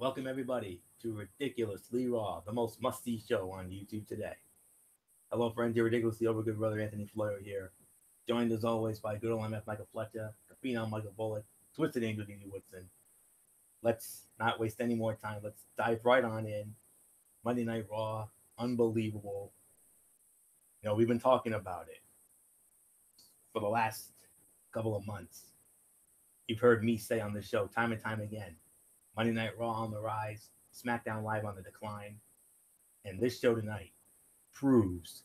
Welcome everybody to Ridiculously Raw, the most must-see show on YouTube today. Hello friends, your ridiculously overgood brother Anthony Florio here, joined as always by good old MF Michael Fletcher, Capino Michael Bullock, Twisted Angel Didi Woodson. Let's not waste any more time. Let's dive right on in. Monday Night Raw, unbelievable. We've been talking about it for the last couple of months. You've heard me say on this show time and time again, Monday Night Raw on the rise, SmackDown Live on the decline. And this show tonight proves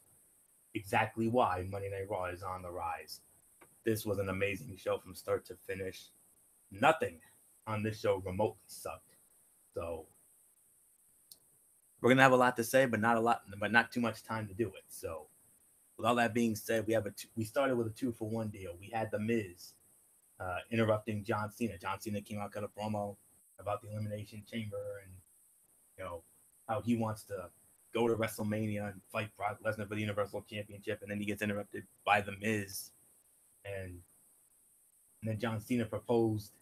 exactly why Monday Night Raw is on the rise. This was an amazing show from start to finish. Nothing on this show remotely sucked. So we're gonna have a lot to say, but not too much time to do it. So with all that being said, we started with a 2-for-1 deal. We had The Miz interrupting John Cena. John Cena came out, cut a promo about the Elimination Chamber and how he wants to go to WrestleMania and fight Brock Lesnar for the Universal Championship, and then he gets interrupted by The Miz, and then John Cena proposed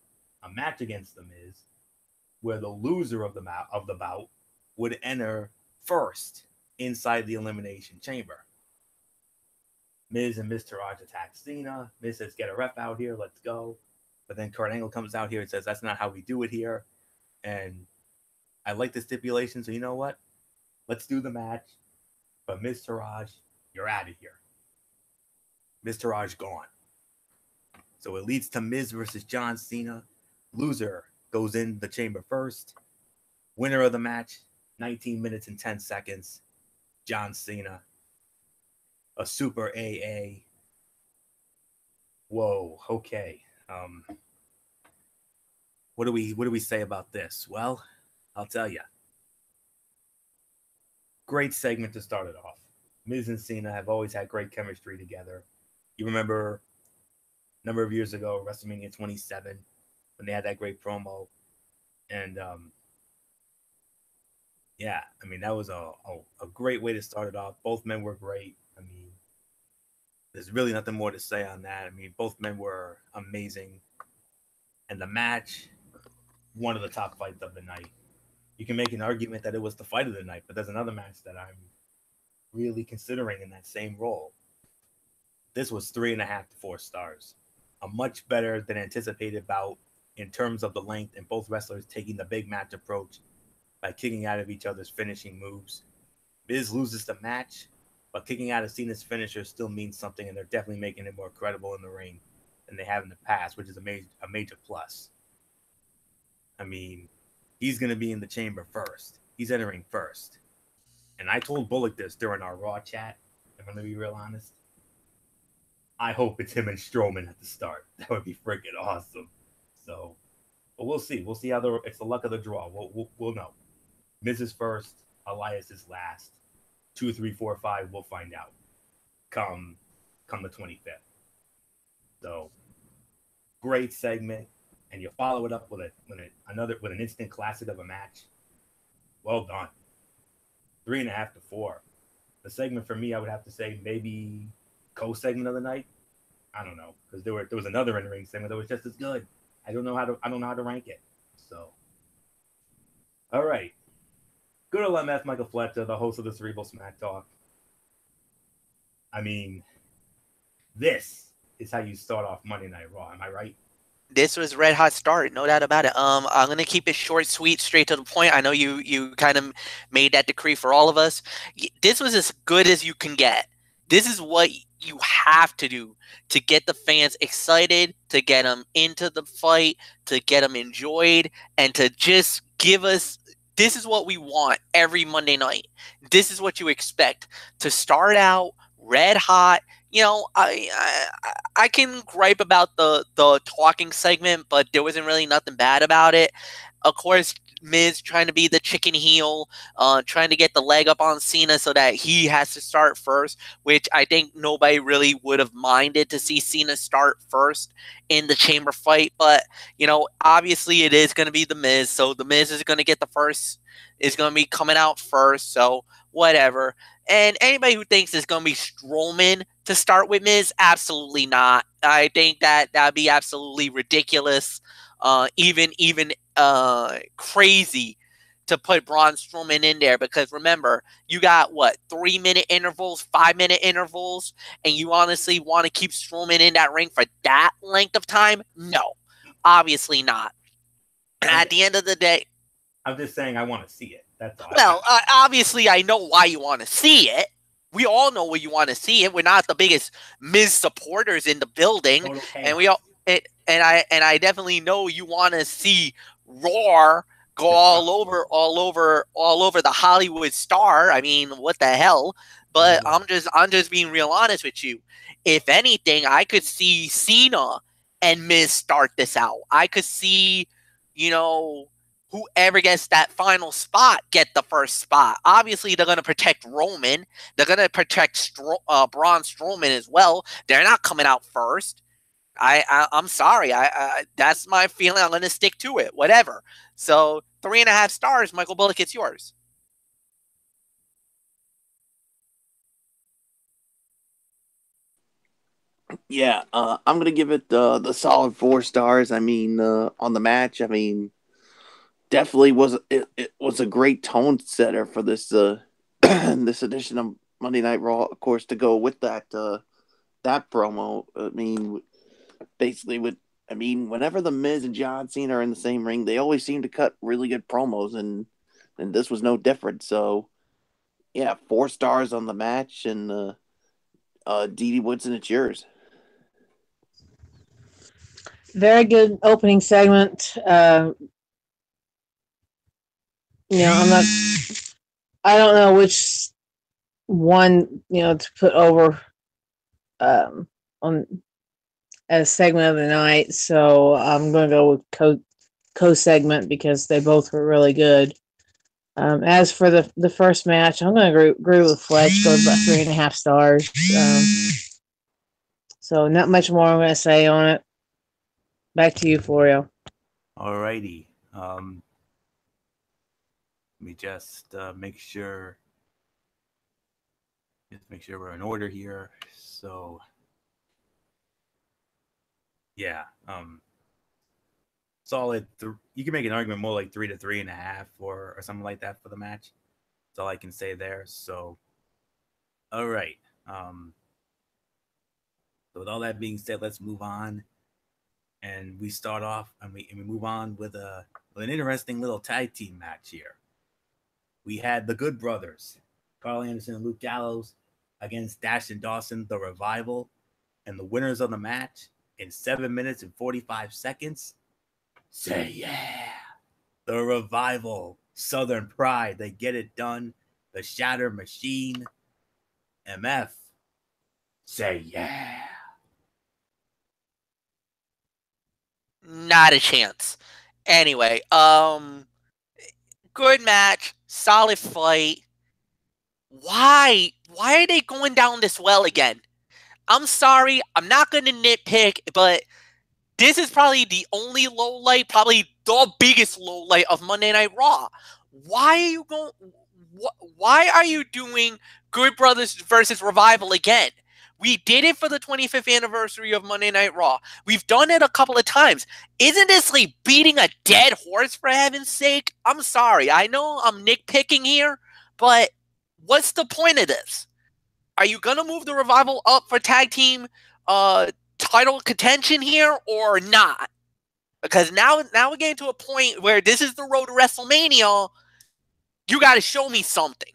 a match against The Miz, where the loser of the bout would enter first inside the Elimination Chamber. Miz and Mr. Raj attack Cena. Miz says, "Get a ref out here, let's go." But then Kurt Angle comes out here and says, "That's not how we do it here." And I like the stipulation, so you know what? Let's do the match. But Mr. Raj, you're out of here. Mr. Raj gone. So it leads to Miz versus John Cena. Loser goes in the chamber first. Winner of the match, 19 minutes and 10 seconds, John Cena. A super AA. Whoa, okay. What do we say about this? Well, I'll tell you. Great segment to start it off. Miz and Cena have always had great chemistry together. You remember a number of years ago, WrestleMania 27, when they had that great promo. And that was a great way to start it off. Both men were great. There's really nothing more to say on that. Both men were amazing. And the match, one of the top fights of the night. You can make an argument that it was the fight of the night, but there's another match that I'm really considering in that same role. This was 3.5 to 4 stars. A much better than anticipated bout in terms of the length, and both wrestlers taking the big match approach by kicking out of each other's finishing moves. Miz loses the match, but kicking out of Cena's finisher still means something, and they're definitely making it more credible in the ring than they have in the past, which is a major plus. He's going to be in the chamber first. He's entering first. And I told Bullock this during our Raw chat. I'm going to be real honest. I hope it's him and Strowman at the start. That would be freaking awesome. So, but we'll see. We'll see how it's the luck of the draw. We'll know. Miz is first. Elias is last. 2, 3, 4, 5. We'll find out. Come the 25th. So, great segment. And you follow it up with an instant classic of a match. Well done. 3.5 to 4. The segment for me, I would have to say maybe co-segment of the night. I don't know, because there was another in-ring segment that was just as good. I don't know how to rank it. So, all right. Good old MF Michael Fletcher, the host of the Cerebral Smack Talk. This is how you start off Monday Night Raw. Am I right? This was red hot start, no doubt about it. I'm gonna keep it short, sweet, straight to the point. I know you kind of made that decree for all of us. This was as good as you can get. This is what you have to do to get the fans excited, to get them into the fight, to get them enjoyed, and to just give us. This is what we want every Monday night. This is what you expect to start out red hot. I can gripe about the talking segment, but there wasn't really nothing bad about it. Of course, Miz trying to be the chicken heel, trying to get the leg up on Cena so that he has to start first, which I think nobody really would have minded to see Cena start first in the chamber fight. But, obviously it is going to be The Miz, so The Miz is going to get is going to be coming out first, so whatever. And anybody who thinks it's going to be Strowman to start with Miz, absolutely not. I think that would be absolutely ridiculous, even crazy to put Braun Strowman in there, because remember, you got what, 3-minute intervals, 5-minute intervals, and you honestly want to keep Strowman in that ring for that length of time? No, obviously not. At the end of the day, I'm just saying I want to see it. That's all. well, obviously I know why you want to see it. We all know where you want to see it. We're not the biggest Miz supporters in the building, and we all and I definitely know you want to see Roar go all over the Hollywood star. I mean, what the hell? But I'm just being real honest with you. If anything, I could see Cena and Miz start this out. I could see, whoever gets that final spot get the first spot. Obviously, they're going to protect Roman. They're going to protect Braun Strowman as well. They're not coming out first. I'm sorry. That's my feeling. I'm going to stick to it. Whatever. So 3.5 stars. Michael Bullock, it's yours. Yeah, I'm gonna give it the solid 4 stars. I mean, on the match, I mean, definitely it was a great tone setter for this this edition of Monday Night Raw. Of course, to go with that that promo. I mean, basically whenever the Miz and John Cena are in the same ring, they always seem to cut really good promos, and this was no different. So, yeah, 4 stars on the match, and Dee Woodson, it's yours. Very good opening segment. I don't know which one, to put over on as segment of the night. So I'm going to go with co-segment because they both were really good. As for the first match, I'm going to agree with Fletch, go about 3.5 stars. So not much more I'm going to say on it. Back to you, Florio. Alrighty. Let me just make sure we're in order here. So, yeah, solid. You can make an argument more like 3 to 3.5 or something like that for the match. That's all I can say there. So, all right. So with all that being said, let's move on. And we start off and we move on with an interesting little tag team match here. We had the Good Brothers, Carl Anderson and Luke Gallows, against Dash and Dawson, The Revival, and the winners of the match in 7 minutes and 45 seconds. Say yeah. The Revival, Southern Pride, they get it done. The Shatter Machine, MF. Say yeah. Not a chance. Anyway, good match, solid fight. Why are they going down this well again? I'm sorry, I'm not going to nitpick, but this is probably the only low light, probably the biggest low light of Monday Night Raw. Why are you doing Good Brothers versus Revival again? We did it for the 25th anniversary of Monday Night Raw. We've done it a couple of times. Isn't this like beating a dead horse, for heaven's sake? I'm sorry. I know I'm nitpicking here, but what's the point of this? Are you going to move the Revival up for tag team title contention here or not? Because now we're getting to a point where this is the road to WrestleMania. You got to show me something.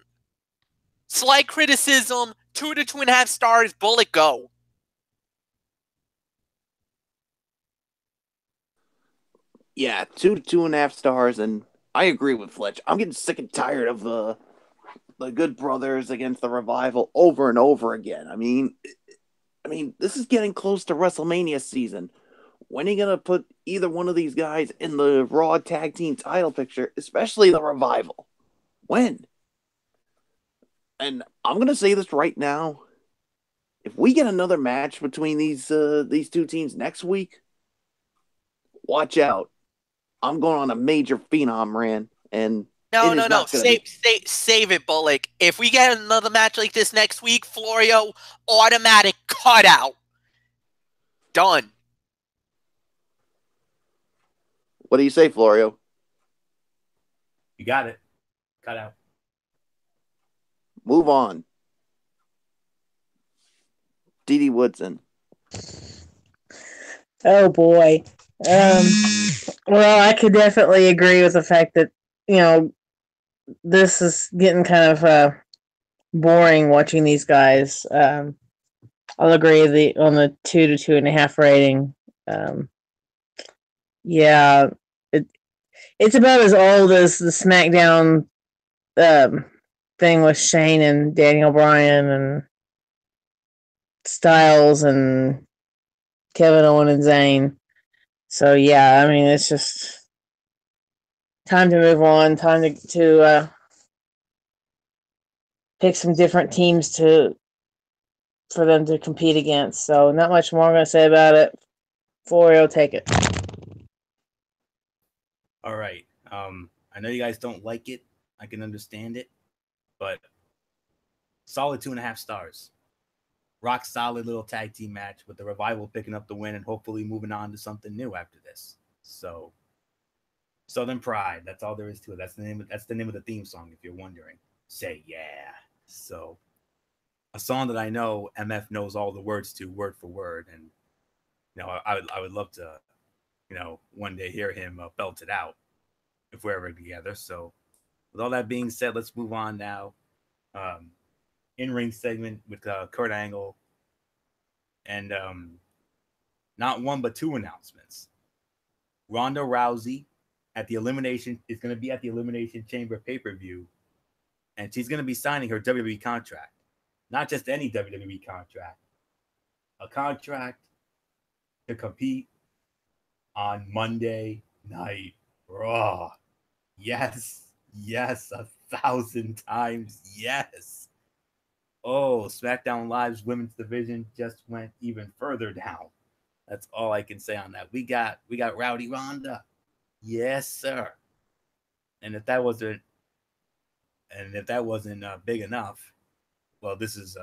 Slight criticism, 2 to 2.5 stars, Bullet, go. Yeah, 2 to 2.5 stars, and I agree with Fletch. I'm getting sick and tired of the Good Brothers against the Revival over and over again. I mean, this is getting close to WrestleMania season. When are you gonna put either one of these guys in the Raw Tag Team title picture, especially the Revival? When? And I'm gonna say this right now: if we get another match between these two teams next week, watch out. I'm going on a major Phenom rant, and No. Save it, Bullock. If we get another match like this next week, Florio, automatic cutout. Done. What do you say, Florio? You got it. Cut out. Move on. Dee Woodson. Oh boy. Well, I could definitely agree with the fact that, this is getting kind of boring watching these guys. I'll agree on the 2 to 2.5 rating. Yeah, it's about as old as the SmackDown thing with Shane and Daniel Bryan and Styles and Kevin Owens and Zayn. So yeah, I mean, it's just time to move on. Time to pick some different teams for them to compete against. So not much more I'm going to say about it. Florio, take it. All right. I know you guys don't like it. I can understand it, but solid 2.5 stars. Rock solid little tag team match with the Revival picking up the win and hopefully moving on to something new after this. So, Southern Pride. That's all there is to it. That's the name of the theme song. If you're wondering, say yeah. So, a song that I know MF knows all the words to, word for word, and I would love to, one day hear him belt it out if we're ever together. So, with all that being said, let's move on now. In-ring segment with Kurt Angle, and not one but two announcements. Ronda Rousey is going to be at the Elimination Chamber pay-per-view, and she's going to be signing her WWE contract. Not just any WWE contract, a contract to compete on Monday Night Raw. Yes, 1,000 times yes. Oh, SmackDown Live's women's division just went even further down. That's all I can say on that. We got Rowdy Ronda. Yes, sir. And if that wasn't big enough, well, this is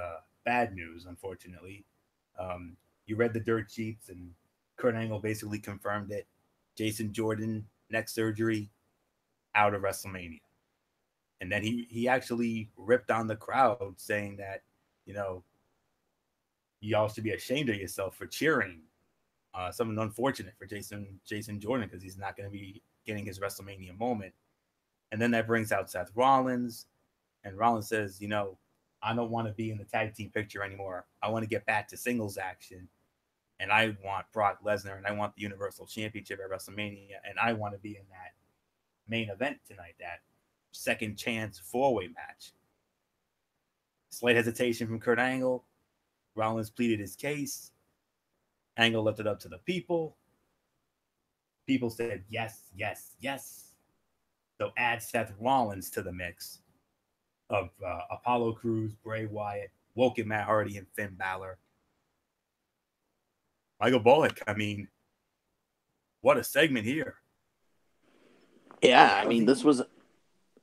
bad news, unfortunately. You read the dirt sheets, and Kurt Angle basically confirmed it. Jason Jordan, neck surgery, out of WrestleMania. And then he actually ripped on the crowd, saying that, y'all should be ashamed of yourself for cheering something unfortunate for Jason Jordan, because he's not going to be getting his WrestleMania moment. And then that brings out Seth Rollins, and Rollins says, I don't want to be in the tag team picture anymore. I want to get back to singles action, and I want Brock Lesnar, and I want the Universal Championship at WrestleMania, and I want to be in that main event tonight, that second chance 4-way match. Slight hesitation from Kurt Angle. Rollins pleaded his case. Angle left it up to the people. People said yes. So add Seth Rollins to the mix of Apollo Crews, Bray Wyatt, Woken Matt Hardy, and Finn Balor. Michael Bullock, I mean, what a segment here. Yeah, I mean, this was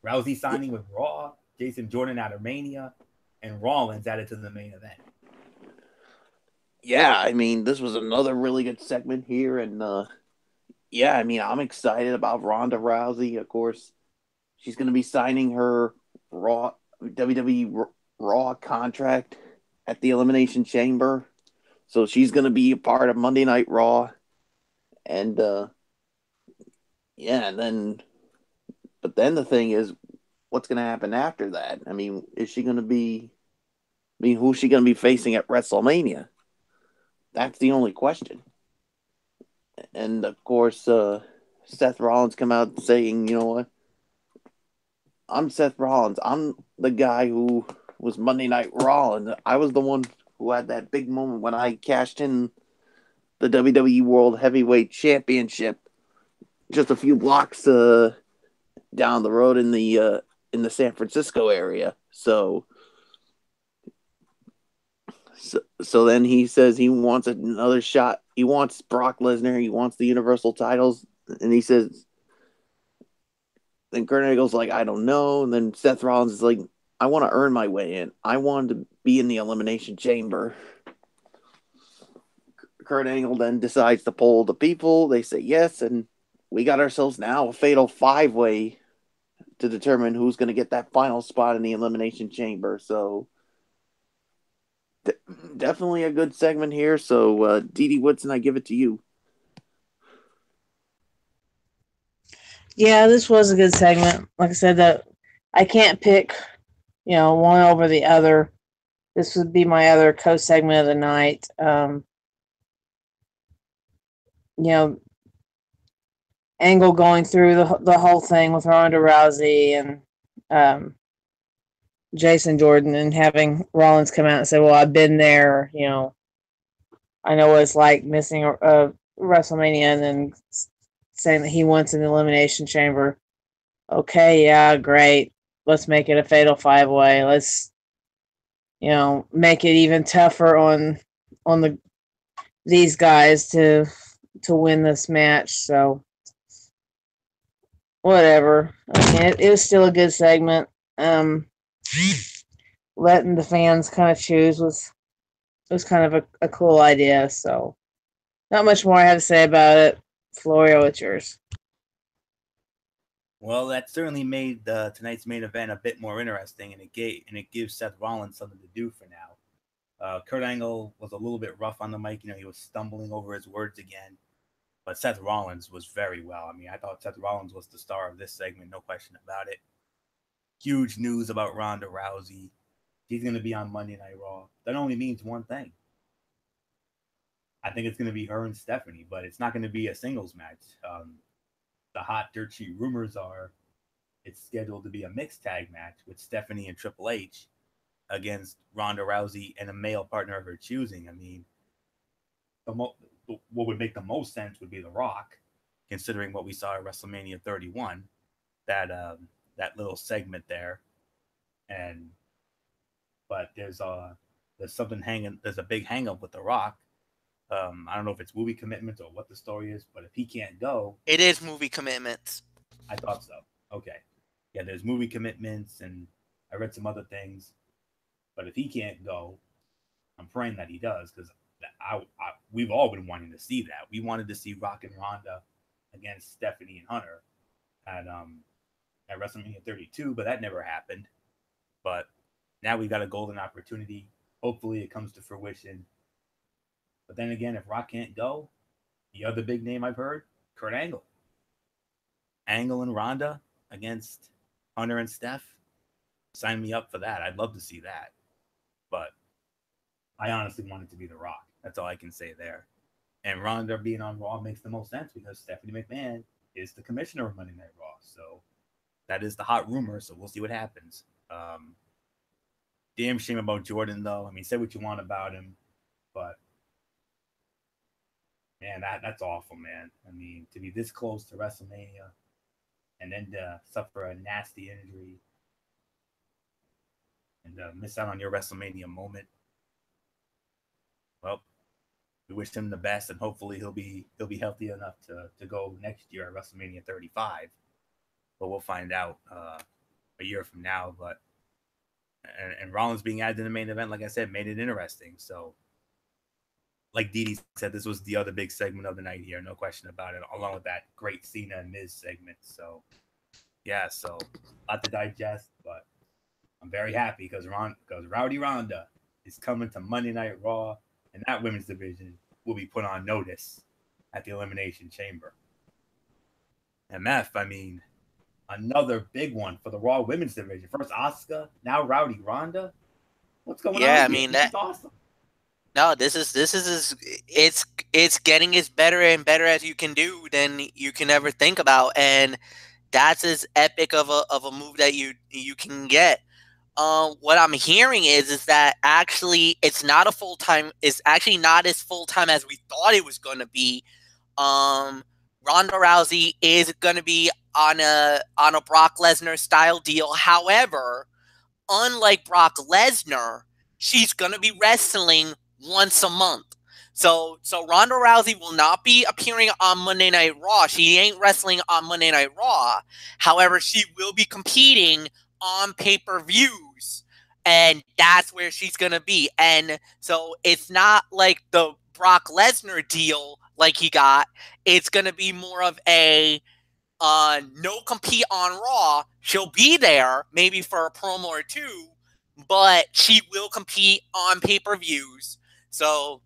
Rousey signing with Raw, Jason Jordan out of Mania, and Rollins added to the main event. Yeah, I mean, this was another really good segment here, and yeah, I mean, I'm excited about Ronda Rousey. Of course, she's going to be signing her WWE Raw contract at the Elimination Chamber, so she's going to be a part of Monday Night Raw, and yeah, but then the thing is, what's going to happen after that? I mean, who's she going to be facing at WrestleMania? That's the only question. And of course, Seth Rollins come out saying, you know what? I'm Seth Rollins. I'm the guy who was Monday Night Raw, and I was the one who had that big moment when I cashed in the WWE World Heavyweight Championship just a few blocks down the road in the San Francisco area. So then he says he wants another shot. He wants Brock Lesnar. He wants the Universal titles. And he says, then Kurt Angle's like, I don't know. And then Seth Rollins is like, I want to earn my way in. I wanted to be in the Elimination Chamber. Kurt Angle then decides to poll the people. They say yes. And we got ourselves now a fatal 5-way to determine who's going to get that final spot in the Elimination Chamber. So definitely a good segment here. So Dee Woodson, I give it to you. Yeah, this was a good segment. Like I said, that I can't pick, one over the other. This would be my other co-segment of the night. Angle going through the whole thing with Ronda Rousey and Jason Jordan, and having Rollins come out and say, "Well, I've been there. I know what it's like missing a WrestleMania," and then saying that he wants an Elimination Chamber. Okay, yeah, great. Let's make it a fatal 5-way. Let's, make it even tougher on these guys to win this match. So whatever. I mean, it was still a good segment. Letting the fans kind of choose was kind of a cool idea. So not much more I have to say about it. Florio, it's yours. Well, that certainly made tonight's main event a bit more interesting, and it gives Seth Rollins something to do for now. Kurt Angle was a little bit rough on the mic. He was stumbling over his words again. But Seth Rollins was very well. I mean, I thought Seth Rollins was the star of this segment, no question about it. Huge news about Ronda Rousey. She's going to be on Monday Night Raw. That only means one thing. I think it's going to be her and Stephanie, but it's not going to be a singles match. The hot dirt sheet rumors are it's scheduled to be a mixed tag match with Stephanie and Triple H against Ronda Rousey and a male partner of her choosing. I mean, what would make the most sense would be The Rock, considering what we saw at WrestleMania 31, that little segment there. But there's something hanging. There's a big hang up with The Rock. I don't know if it's movie commitments or what the story is, but if he can't go, it is movie commitments. I thought so. Okay, yeah, there's movie commitments, and I read some other things. But if he can't go, I'm praying that he does, because we've all been wanting to see that. We wanted to see Rock and Ronda against Stephanie and Hunter at WrestleMania 32, but that never happened. But now we've got a golden opportunity. Hopefully it comes to fruition. But then again, if Rock can't go, the other big name I've heard, Kurt Angle. Angle and Ronda against Hunter and Steph. Sign me up for that. I'd love to see that. But I honestly want it to be The Rock. That's all I can say there. And Ronda being on Raw makes the most sense because Stephanie McMahon is the commissioner of Monday Night Raw. So that is the hot rumor. So we'll see what happens. Damn shame about Jordan, though. I mean, say what you want about him, but man, that's awful, man. I mean, to be this close to WrestleMania and then to suffer a nasty injury and miss out on your WrestleMania moment. Well, we wish him the best, and hopefully he'll be healthy enough to go next year at WrestleMania 35. But we'll find out a year from now. But and Rollins being added to the main event, like I said, made it interesting. So, like Didi said, this was the other big segment of the night here, no question about it, along with that great Cena and Miz segment. So, yeah, so a lot to digest, but I'm very happy because Rowdy Ronda is coming to Monday Night Raw, and that women's division will be put on notice at the Elimination Chamber. MF, I mean, another big one for the Raw women's division. First Asuka, now Rowdy Ronda. What's going on? Yeah, I mean, that's awesome. No, this is it's getting as better and better as you can do than you can ever think about, and that's as epic of a move that you can get. What I'm hearing is that actually it's not a full time. It's actually not as full time as we thought it was going to be. Ronda Rousey is going to be on a Brock Lesnar style deal. However, unlike Brock Lesnar, she's going to be wrestling once a month. So Ronda Rousey will not be appearing on Monday Night Raw. She ain't wrestling on Monday Night Raw. However, she will be competing on pay-per-views, and that's where she's going to be. And so it's not like the Brock Lesnar deal like he got. It's going to be more of a no compete on Raw. She'll be there maybe for a promo or two, but she will compete on pay-per-views. So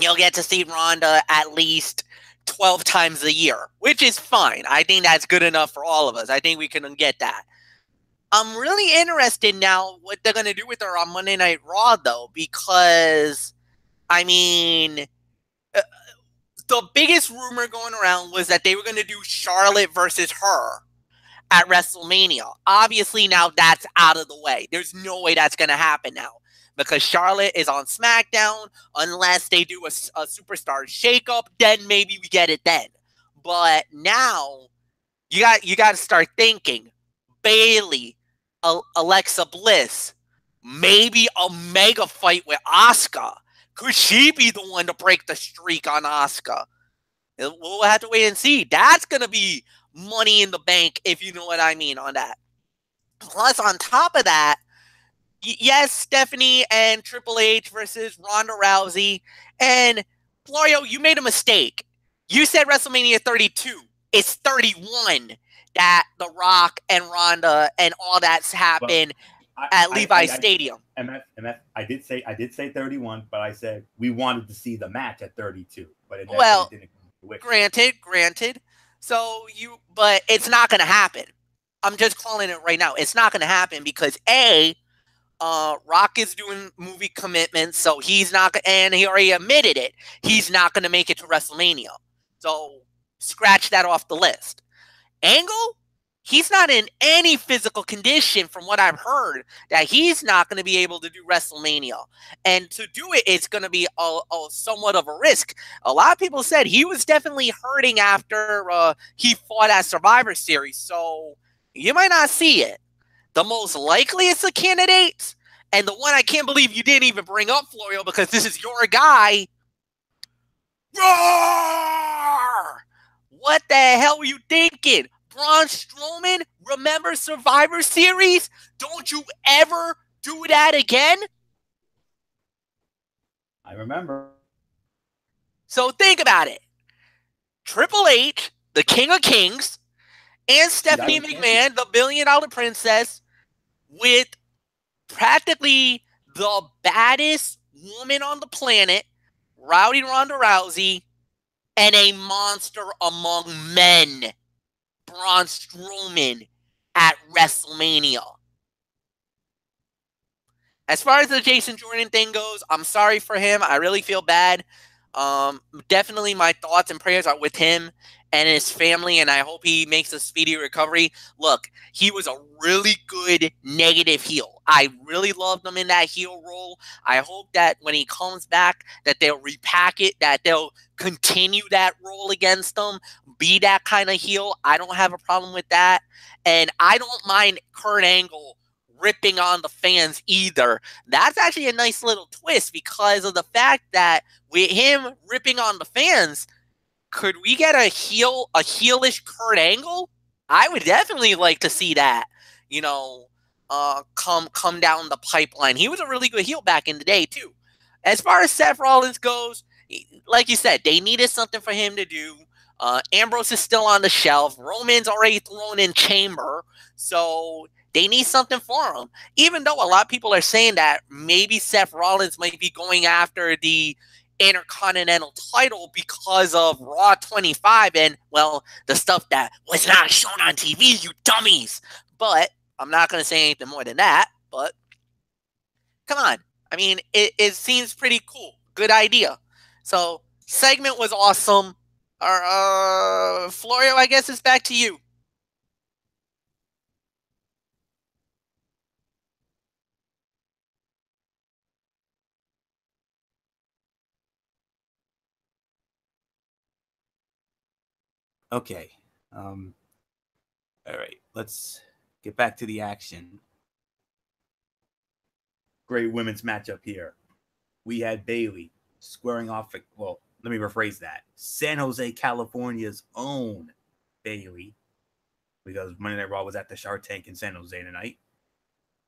you'll get to see Ronda at least 12 times a year, which is fine. I think that's good enough for all of us. I think we can get that. I'm really interested now what they're going to do with her on Monday Night Raw, though, because, I mean, the biggest rumor going around was that they were going to do Charlotte versus her at WrestleMania. Obviously, now that's out of the way. There's no way that's going to happen now because Charlotte is on SmackDown. Unless they do a superstar shakeup, then maybe we get it then. But now you got to start thinking Bayley, Alexa Bliss, maybe a mega fight with Asuka. Could she be the one to break the streak on Asuka? We'll have to wait and see. That's going to be money in the bank, if you know what I mean on that. Plus, on top of that, yes, Stephanie and Triple H versus Ronda Rousey. And Florio, you made a mistake. You said WrestleMania 32. It's 31 that The Rock and Ronda and all that's happened at Levi's Stadium. MF, I did say 31, but I said we wanted to see the match at 32. But it didn't come to granted. But it's not going to happen. I'm just calling it right now. It's not going to happen because Rock is doing movie commitments, so he's not, and he already admitted it. He's not going to make it to WrestleMania. So scratch that off the list. Angle, he's not in any physical condition from what I've heard that he's not going to be able to do WrestleMania. And to do it, it's going to be a somewhat of a risk. A lot of people said he was definitely hurting after he fought at Survivor Series. So you might not see it. The most likeliest of candidates, and the one I can't believe you didn't even bring up, Florio, because this is your guy. Roar! What the hell were you thinking? Braun Strowman? Remember Survivor Series? Don't you ever do that again? I remember. So think about it. Triple H, the King of Kings, and Stephanie McMahon, the $1 billion princess, with practically the baddest woman on the planet, Rowdy Ronda Rousey, and a monster among men, Braun Strowman, at WrestleMania. As far as the Jason Jordan thing goes, I'm sorry for him. I really feel bad. Definitely my thoughts and prayers are with him and his family, and I hope he makes a speedy recovery. Look, he was a really good negative heel. I really loved him in that heel role. I hope that when he comes back, that they'll repack it, that they'll continue that role against him, be that kind of heel. I don't have a problem with that. And I don't mind Kurt Angle ripping on the fans either. That's actually a nice little twist because of the fact that with him ripping on the fans, could we get a heelish Kurt Angle? I would definitely like to see that, come down the pipeline. He was a really good heel back in the day too. As far as Seth Rollins goes, like you said, they needed something for him to do. Ambrose is still on the shelf. Roman's already thrown in Chamber, so they need something for him. Even though a lot of people are saying that maybe Seth Rollins might be going after the Intercontinental title because of Raw 25 and, well, the stuff that was not shown on TV, you dummies. But I'm not going to say anything more than that. But come on. I mean, it seems pretty cool. Good idea. So, segment was awesome. Florio, I guess it's back to you. Okay. All right. Let's get back to the action. Great women's matchup here. We had Bayley squaring off. Well, let me rephrase that. San Jose, California's own Bayley, because Monday Night Raw was at the Shark Tank in San Jose tonight,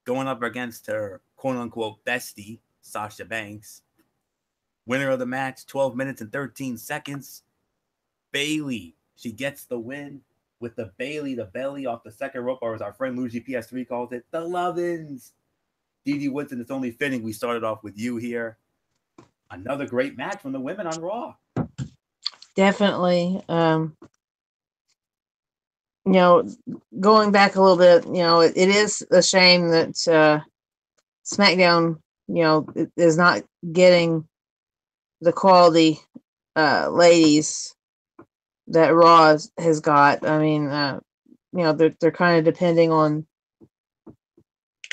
going up against her quote-unquote bestie, Sasha Banks. Winner of the match, 12 minutes and 13 seconds. Bayley, she gets the win. with the Bailey, the belly off the second rope, or as our friend Luigi PS3 calls it, the Lovins. Dee Woodson, it's only fitting we started off with you here. Another great match from the women on Raw. Definitely. Going back a little bit, it is a shame that SmackDown, is not getting the quality ladies that Raw has got. I mean, they're kind of depending on,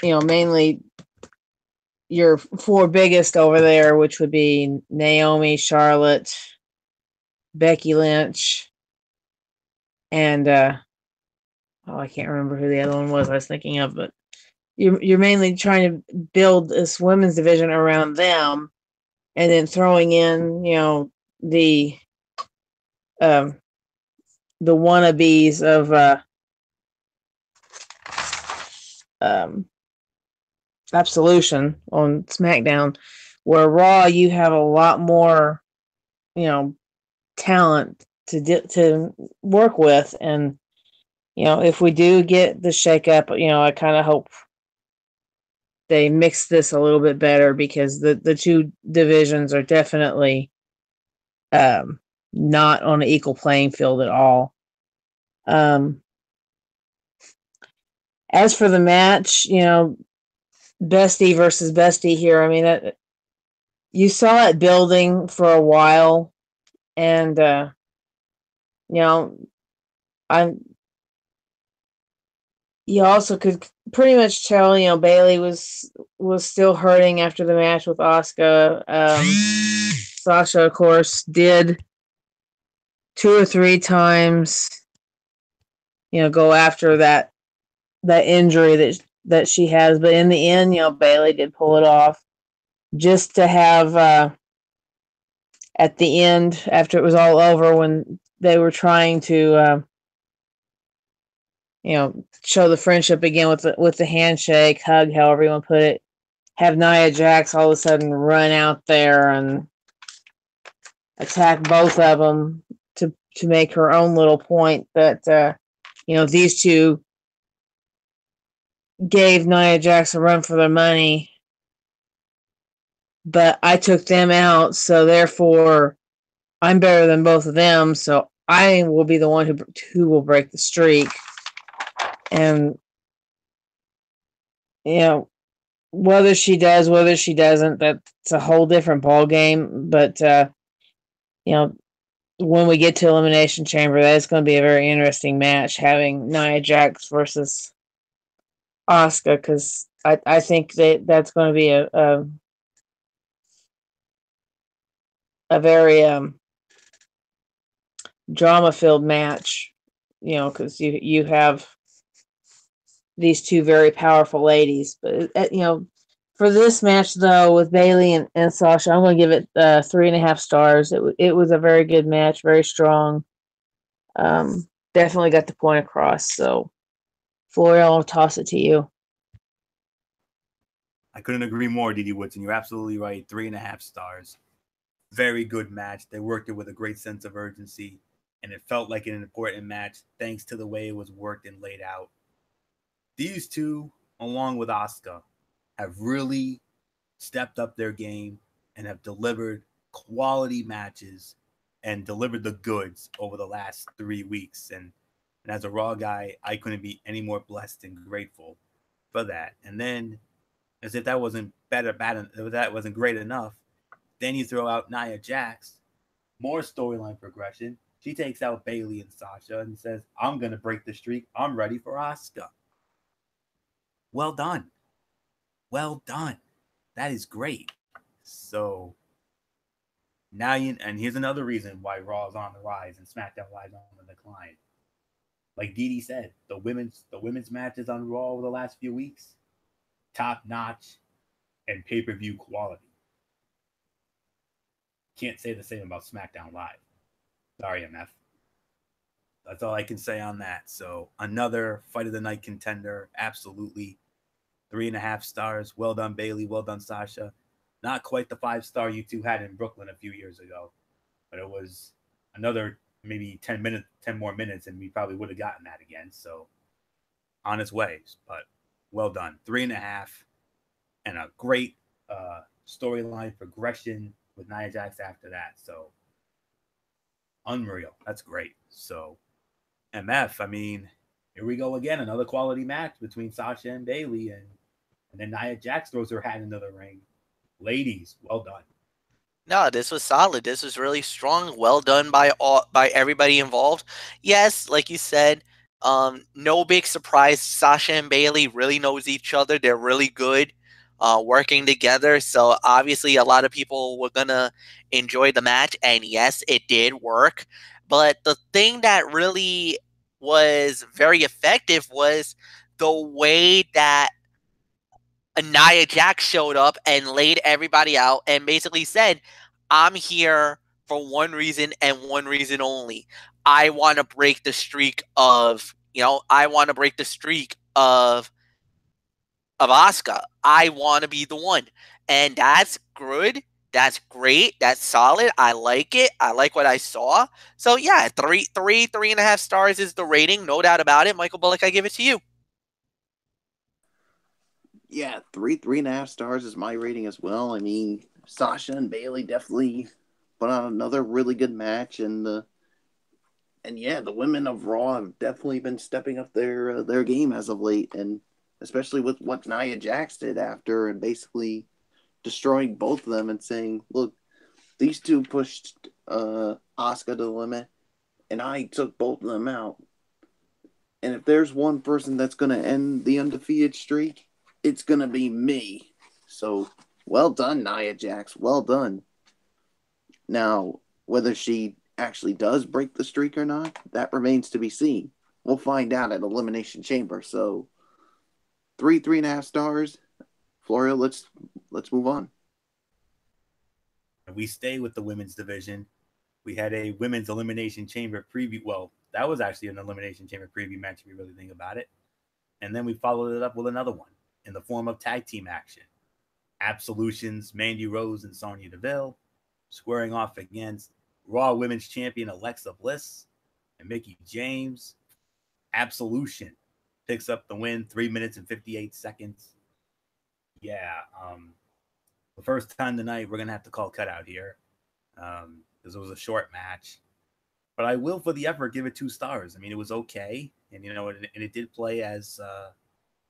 mainly your four biggest over there, which would be Naomi, Charlotte, Becky Lynch, and I can't remember who the other one was I was thinking of, but you're mainly trying to build this women's division around them, and then throwing in, the wannabes of Absolution on SmackDown, where Raw you have a lot more, talent to work with, and if we do get the shakeup, I kind of hope they mix this a little bit better, because the two divisions are definitely not on an equal playing field at all. As for the match, bestie versus bestie here. I mean, you saw it building for a while, and you also could pretty much tell, Bailey was still hurting after the match with Asuka. Sasha, of course, did 2 or 3 times, go after that injury that she has, but in the end, Bailey did pull it off, just to have at the end, after it was all over, when they were trying to show the friendship again with the handshake, hug, however you want to put it, have Nia Jax all of a sudden run out there and attack both of them to make her own little point that these two gave Nia Jax a run for their money, but I took them out, so therefore I'm better than both of them, so I will be the one who will break the streak. And whether she does, whether she doesn't, that's a whole different ball game. But when we get to Elimination Chamber, that is going to be a very interesting match, having Nia Jax versus Asuka, because I think that's going to be a very drama-filled match, because you have these two very powerful ladies. But for this match, though, with Bailey and Sasha, I'm going to give it 3.5 stars. It was a very good match, very strong. Definitely got the point across. So, Florial, I'll toss it to you. I couldn't agree more, Dee Woodson. You're absolutely right. 3.5 stars. Very good match. They worked it with a great sense of urgency, and it felt like an important match thanks to the way it was worked and laid out. These two, along with Asuka, have really stepped up their game and have delivered quality matches and delivered the goods over the last 3 weeks. And as a Raw guy, I couldn't be any more blessed and grateful for that. And then, as if that wasn't that wasn't great enough, then you throw out Nia Jax, more storyline progression. She takes out Bailey and Sasha and says, I'm going to break the streak. I'm ready for Asuka. Well done. Well done. That is great. So now and here's another reason why Raw is on the rise and SmackDown Live on the decline. Like Dee said, the women's matches on Raw over the last few weeks, top notch and pay-per-view quality. Can't say the same about SmackDown Live. Sorry, MF. That's all I can say on that. So another Fight of the Night contender. Absolutely. 3.5 stars. Well done, Bailey. Well done, Sasha. Not quite the 5-star you two had in Brooklyn a few years ago. But it was another maybe 10 more minutes, and we probably would have gotten that again. So on its way, but well done. 3.5, and a great storyline progression with Nia Jax after that. So unreal. That's great. So MF, I mean, here we go again. Another quality match between Sasha and Bayley, and then Nia Jax throws her hat into the ring. Ladies, well done. No, this was solid. This was really strong. Well done by everybody involved. Yes, like you said, no big surprise. Sasha and Bayley really knows each other. They're really good working together. So obviously, a lot of people were gonna enjoy the match, and yes, it did work. But the thing that really was very effective was the way that Nia Jax showed up and laid everybody out and basically said, I'm here for one reason and one reason only. I want to break the streak of, I want to break the streak of Asuka. I want to be the one. And that's good. That's great. That's solid. I like it. I like what I saw. So yeah, 3.5 stars is the rating. No doubt about it. Michael Bullock, I give it to you. Yeah, 3.5 stars is my rating as well. I mean, Sasha and Bayley definitely put on another really good match, and yeah, the women of Raw have definitely been stepping up their game as of late, and especially with what Nia Jax did after, and basically destroying both of them and saying, "Look, these two pushed Asuka to the limit, and I took both of them out. And if there's one person that's going to end the undefeated streak, it's going to be me." So, well done, Nia Jax. Well done. Now, whether she actually does break the streak or not, that remains to be seen. We'll find out at Elimination Chamber. So, 3.5 stars. Florio, let's move on. We stay with the women's division. We had a women's Elimination Chamber preview. Well, that was actually an Elimination Chamber preview match if you really think about it. And then we followed it up with another one in the form of tag team action. Absolution's Mandy Rose and Sonya Deville squaring off against Raw Women's Champion Alexa Bliss and Mickie James. Absolution picks up the win, 3 minutes and 58 seconds. Yeah, the first time tonight, we're going to have to call cutout here because it was a short match. But I will, for the effort, give it 2 stars. I mean, it was okay. And, it did play as a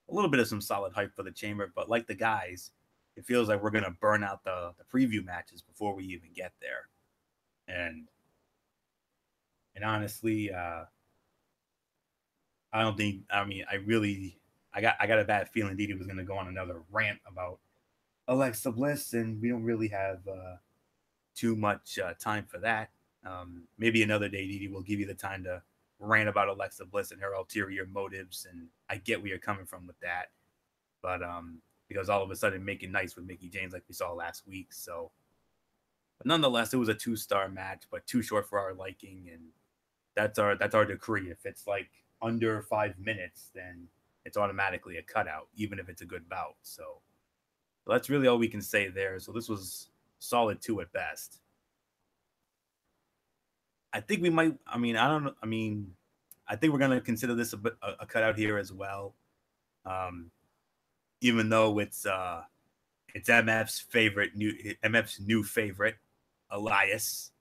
little bit of some solid hype for the chamber. But like the guys, it feels like we're going to burn out the preview matches before we even get there. And honestly, I don't think, I got a bad feeling Didi was going to go on another rant about Alexa Bliss, and we don't really have too much time for that. Maybe another day, Didi will give you the time to rant about Alexa Bliss and her ulterior motives, and I get where you're coming from with that. But because all of a sudden making nice with Mickie James like we saw last week. So, but nonetheless, it was a 2-star match, but too short for our liking, and that's our decree. If it's like under 5 minutes, then it's automatically a cutout, even if it's a good bout. So that's really all we can say there. So this was solid 2 at best. I think we might. I think we're gonna consider this a cutout here as well. Even though it's MF's new favorite, Elias,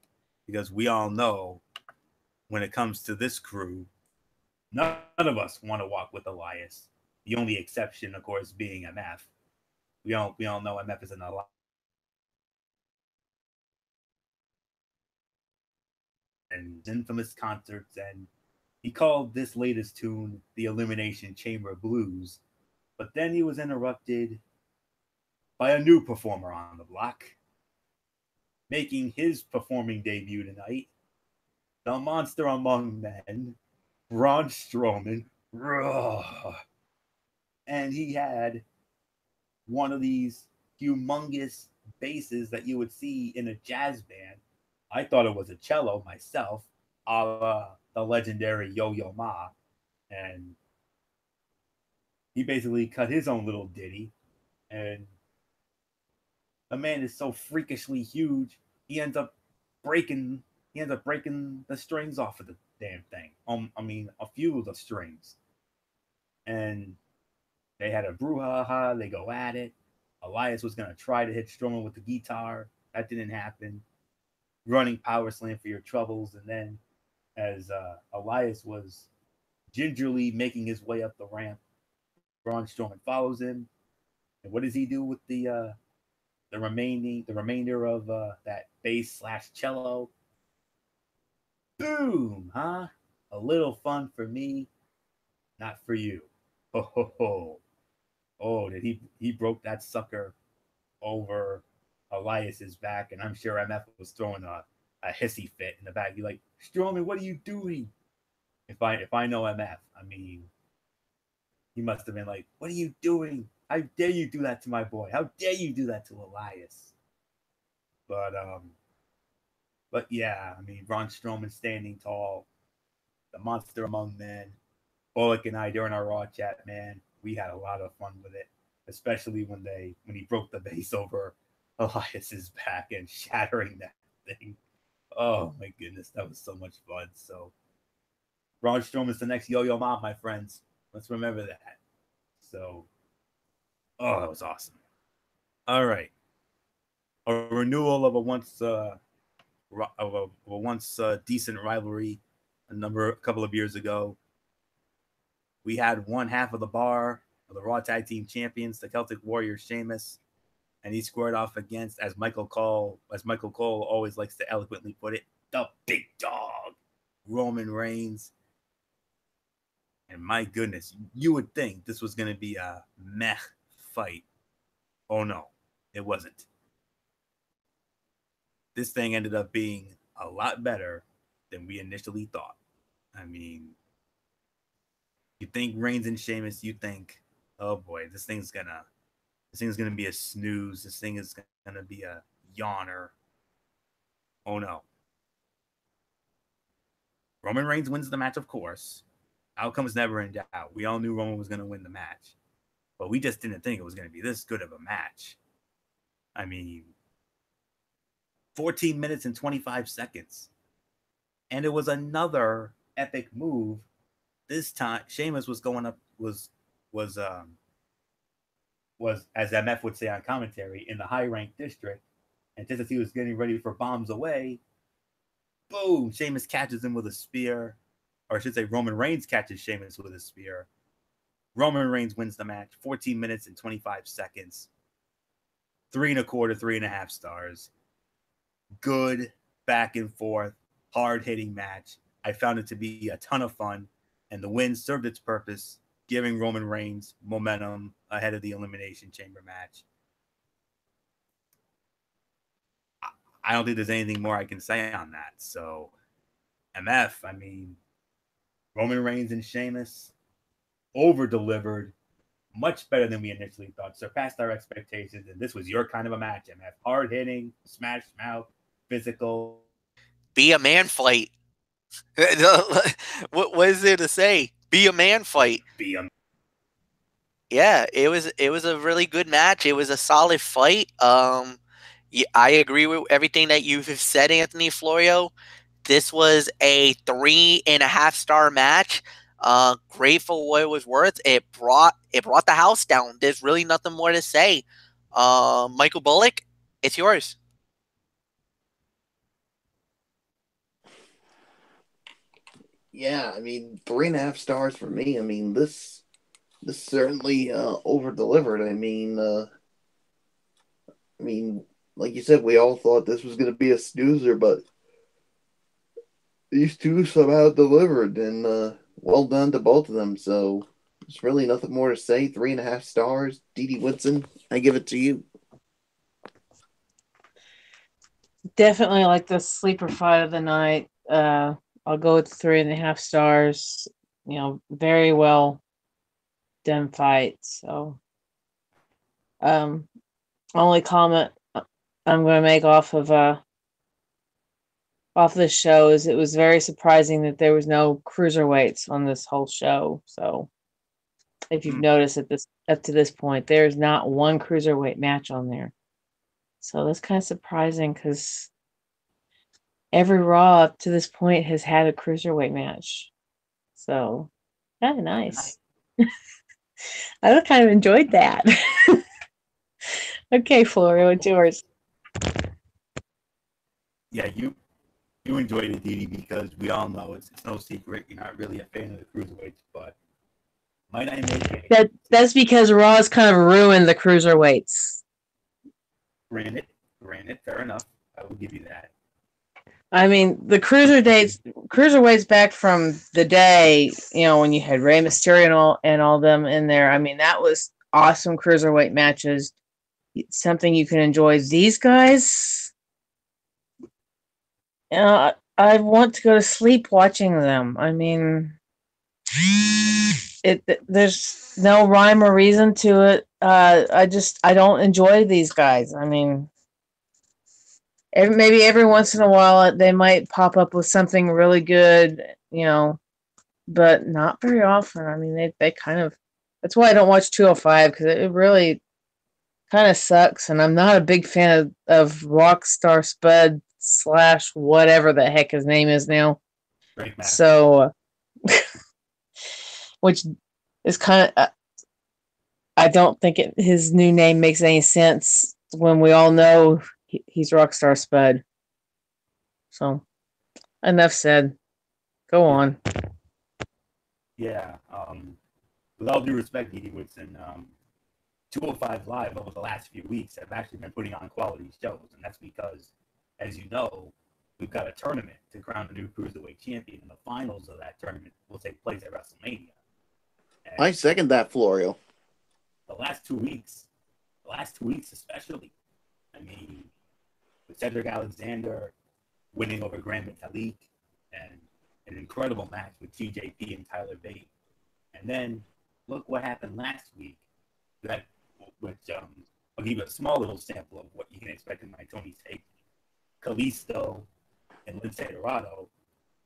because we all know when it comes to this crew, none of us want to walk with Elias. The only exception, of course, being MF. We all know MF is an Elias. And infamous concerts, and he called this latest tune the Elimination Chamber Blues. But then he was interrupted by a new performer on the block, making his performing debut tonight, the monster among men, Braun Strowman. And he had one of these humongous basses that you would see in a jazz band. I thought it was a cello myself, a la the legendary Yo-Yo Ma. And he basically cut his own little ditty. And the man is so freakishly huge, he ends up breaking he ends up breaking the strings off of the damn thing. I mean, a few of the strings. And they had a brouhaha. They go at it. Elias was going to try to hit Strowman with the guitar. That didn't happen. Running power slam for your troubles. And then as Elias was gingerly making his way up the ramp, Braun Strowman follows him. And what does he do with the remainder of that bass / cello? Boom, huh? A little fun for me, not for you. Ho ho ho. Oh, did he broke that sucker over Elias's back, and I'm sure MF was throwing a hissy fit in the back. He's like, Strowman, what are you doing? If I know MF, I mean, he must have been like, what are you doing? How dare you do that to my boy? How dare you do that to Elias? But yeah, I mean, Braun Strowman standing tall, the monster among men. Bullock and I during our Raw chat, man, we had a lot of fun with it, especially when he broke the base over Elias's back and shattering that thing. Oh my goodness, that was so much fun. So Braun Strowman's the next Yo-Yo Ma, my friends. Let's remember that. So, oh, that was awesome. All right, a renewal of a once decent rivalry a couple of years ago. We had one half of the bar of the Raw Tag Team Champions, the Celtic Warrior Sheamus, and he squared off against, as Michael Cole always likes to eloquently put it, the big dog, Roman Reigns. And my goodness, you would think this was going to be a meh fight. Oh no, it wasn't. This thing ended up being a lot better than we initially thought. I mean, you think Reigns and Sheamus, you think, oh boy, this thing's gonna be a snooze. This thing is gonna be a yawner. Oh no. Roman Reigns wins the match, of course. Outcome's never in doubt. We all knew Roman was gonna win the match. But we just didn't think it was gonna be this good of a match. I mean, 14 minutes and 25 seconds. And it was another epic move. This time, Sheamus was going up, was as MF would say on commentary, in the high-ranked district. And just as he was getting ready for bombs away, boom, Sheamus catches him with a spear. Or I should say Roman Reigns catches Sheamus with a spear. Roman Reigns wins the match, 14 minutes and 25 seconds. 3.25, 3.5 stars. Good back and forth, hard-hitting match. I found it to be a ton of fun, and the win served its purpose, giving Roman Reigns momentum ahead of the Elimination Chamber match. I don't think there's anything more I can say on that. So, MF, I mean, Roman Reigns and Sheamus over-delivered, much better than we initially thought, surpassed our expectations, and this was your kind of a match, MF. Hard-hitting, smash mouth, physical. Be a man fight. What is there to say? Be a man fight. Yeah, it was a really good match. It was a solid fight. I agree with everything that you've said, Anthony Florio. This was a 3.5 star match. Great for what it was worth. It brought the house down. There's really nothing more to say. Michael Bullock, it's yours. Yeah, I mean, 3.5 stars for me. I mean, this certainly over delivered. I mean, like you said, we all thought this was going to be a snoozer, but these two somehow delivered, and well done to both of them. So there's really nothing more to say. 3.5 stars. Dee Whitson, I give it to you. Definitely like the sleeper fight of the night. I'll go with 3.5 stars. You know, very well done fight. So, only comment I'm going to make off this show is it was very surprising that there was no cruiserweights on this whole show. So, if you've noticed up to this point, there's not one cruiserweight match on there. So that's kind of surprising every Raw up to this point has had a cruiserweight match. So, kind of nice. I kind of enjoyed that. Okay, Florio, it's yours. Yeah, you enjoyed it, Didi, because we all know it's no secret you're not really a fan of the cruiserweights, but might I make it? That's because Raw's kind of ruined the cruiserweights. Granted, fair enough. I will give you that. I mean, the cruiserweights back from the day, when you had Rey Mysterio and all them in there. I mean, that was awesome cruiserweight matches. Something you can enjoy. These guys, I want to go to sleep watching them. I mean, there's no rhyme or reason to it. I don't enjoy these guys. I mean, maybe every once in a while they might pop up with something really good, but not very often. I mean, they kind of. That's why I don't watch 205 because it really kind of sucks, and I'm not a big fan of Rockstar Spud / whatever the heck his name is now. So, which is kind of. I don't think his new name makes any sense when we all know he's Rockstar Spud. So, enough said. Go on. Yeah. With all due respect, Didi Woodson, 205 Live over the last few weeks have actually been putting on quality shows, and that's because, as you know, we've got a tournament to crown the new Cruiserweight champion, and the finals of that tournament will take place at WrestleMania. And I second that, Florio. the last 2 weeks especially, I mean, with Cedric Alexander winning over Grand Metalik, and an incredible match with TJP and Tyler Bate. And then look what happened last week. I'll give you a small little sample of what you can expect in my Tony's take. Kalisto and Lince Dorado.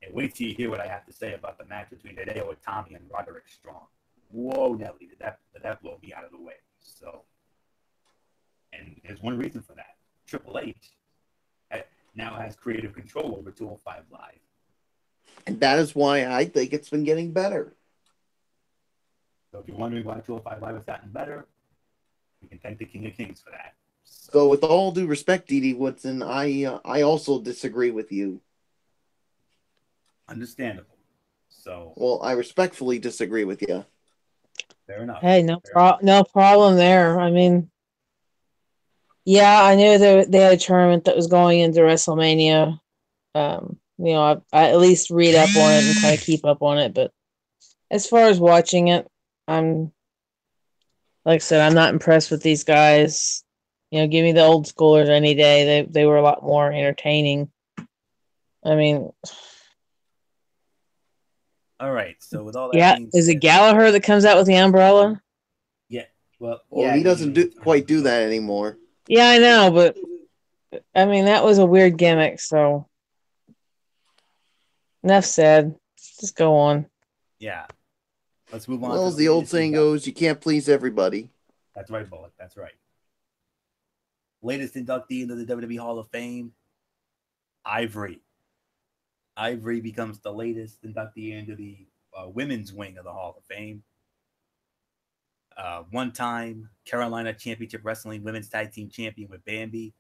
And wait till you hear what I have to say about the match between Hideo Itami and Roderick Strong. Whoa, Nelly, did that blow me out of the way? So, and there's one reason for that. Triple H now has creative control over 205 Live. And that is why I think it's been getting better. So if you're wondering why 205 Live has gotten better, we can thank the King of Kings for that. So with all due respect, Didi Woodson, I also disagree with you. Understandable. So, well, I respectfully disagree with you. Fair enough. Hey, no problem there. I mean, yeah, I knew they had a tournament that was going into WrestleMania. I at least read up on it and kind of keep up on it. But as far as watching it, like I said, I'm not impressed with these guys. Give me the old schoolers any day. They were a lot more entertaining. I mean, all right. So with all that being is said, it Gallagher that comes out with the umbrella? Yeah. Well, he doesn't quite do that anymore. Yeah, I know, but I mean that was a weird gimmick. So enough said. Just go on. Yeah. Let's move on. Well, as the old saying goes, you can't please everybody. That's right, Bullock. That's right. Latest inductee into the WWE Hall of Fame, Ivory. Ivory becomes the latest inductee into the women's wing of the Hall of Fame. One-time Carolina Championship Wrestling Women's Tag Team Champion with Bambi.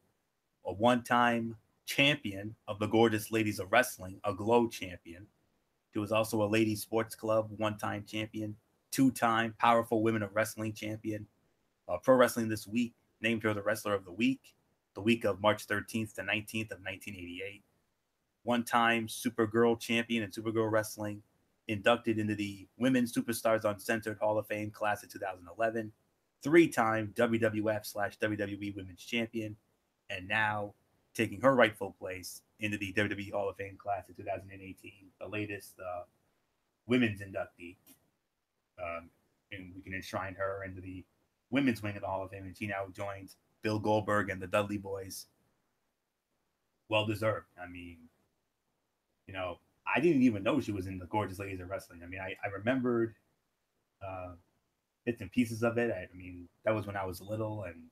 A one-time champion of the Gorgeous Ladies of Wrestling, a Glow champion. She was also a Ladies Sports Club one-time champion, two-time Powerful Women of Wrestling champion. Pro Wrestling This Week named her the Wrestler of the Week of March 13th to 19th of 1988. One-time Supergirl champion in Supergirl Wrestling, inducted into the Women's Superstars Uncensored Hall of Fame class of 2011, three-time WWF/WWE Women's Champion, and now taking her rightful place into the WWE Hall of Fame class of 2018, the latest women's inductee. And we can enshrine her into the women's wing of the Hall of Fame, and she now joins Bill Goldberg and the Dudley Boys. Well deserved. I mean, I didn't even know she was in the Gorgeous Ladies of Wrestling. I mean, I remembered bits and pieces of it. I mean, that was when I was little, and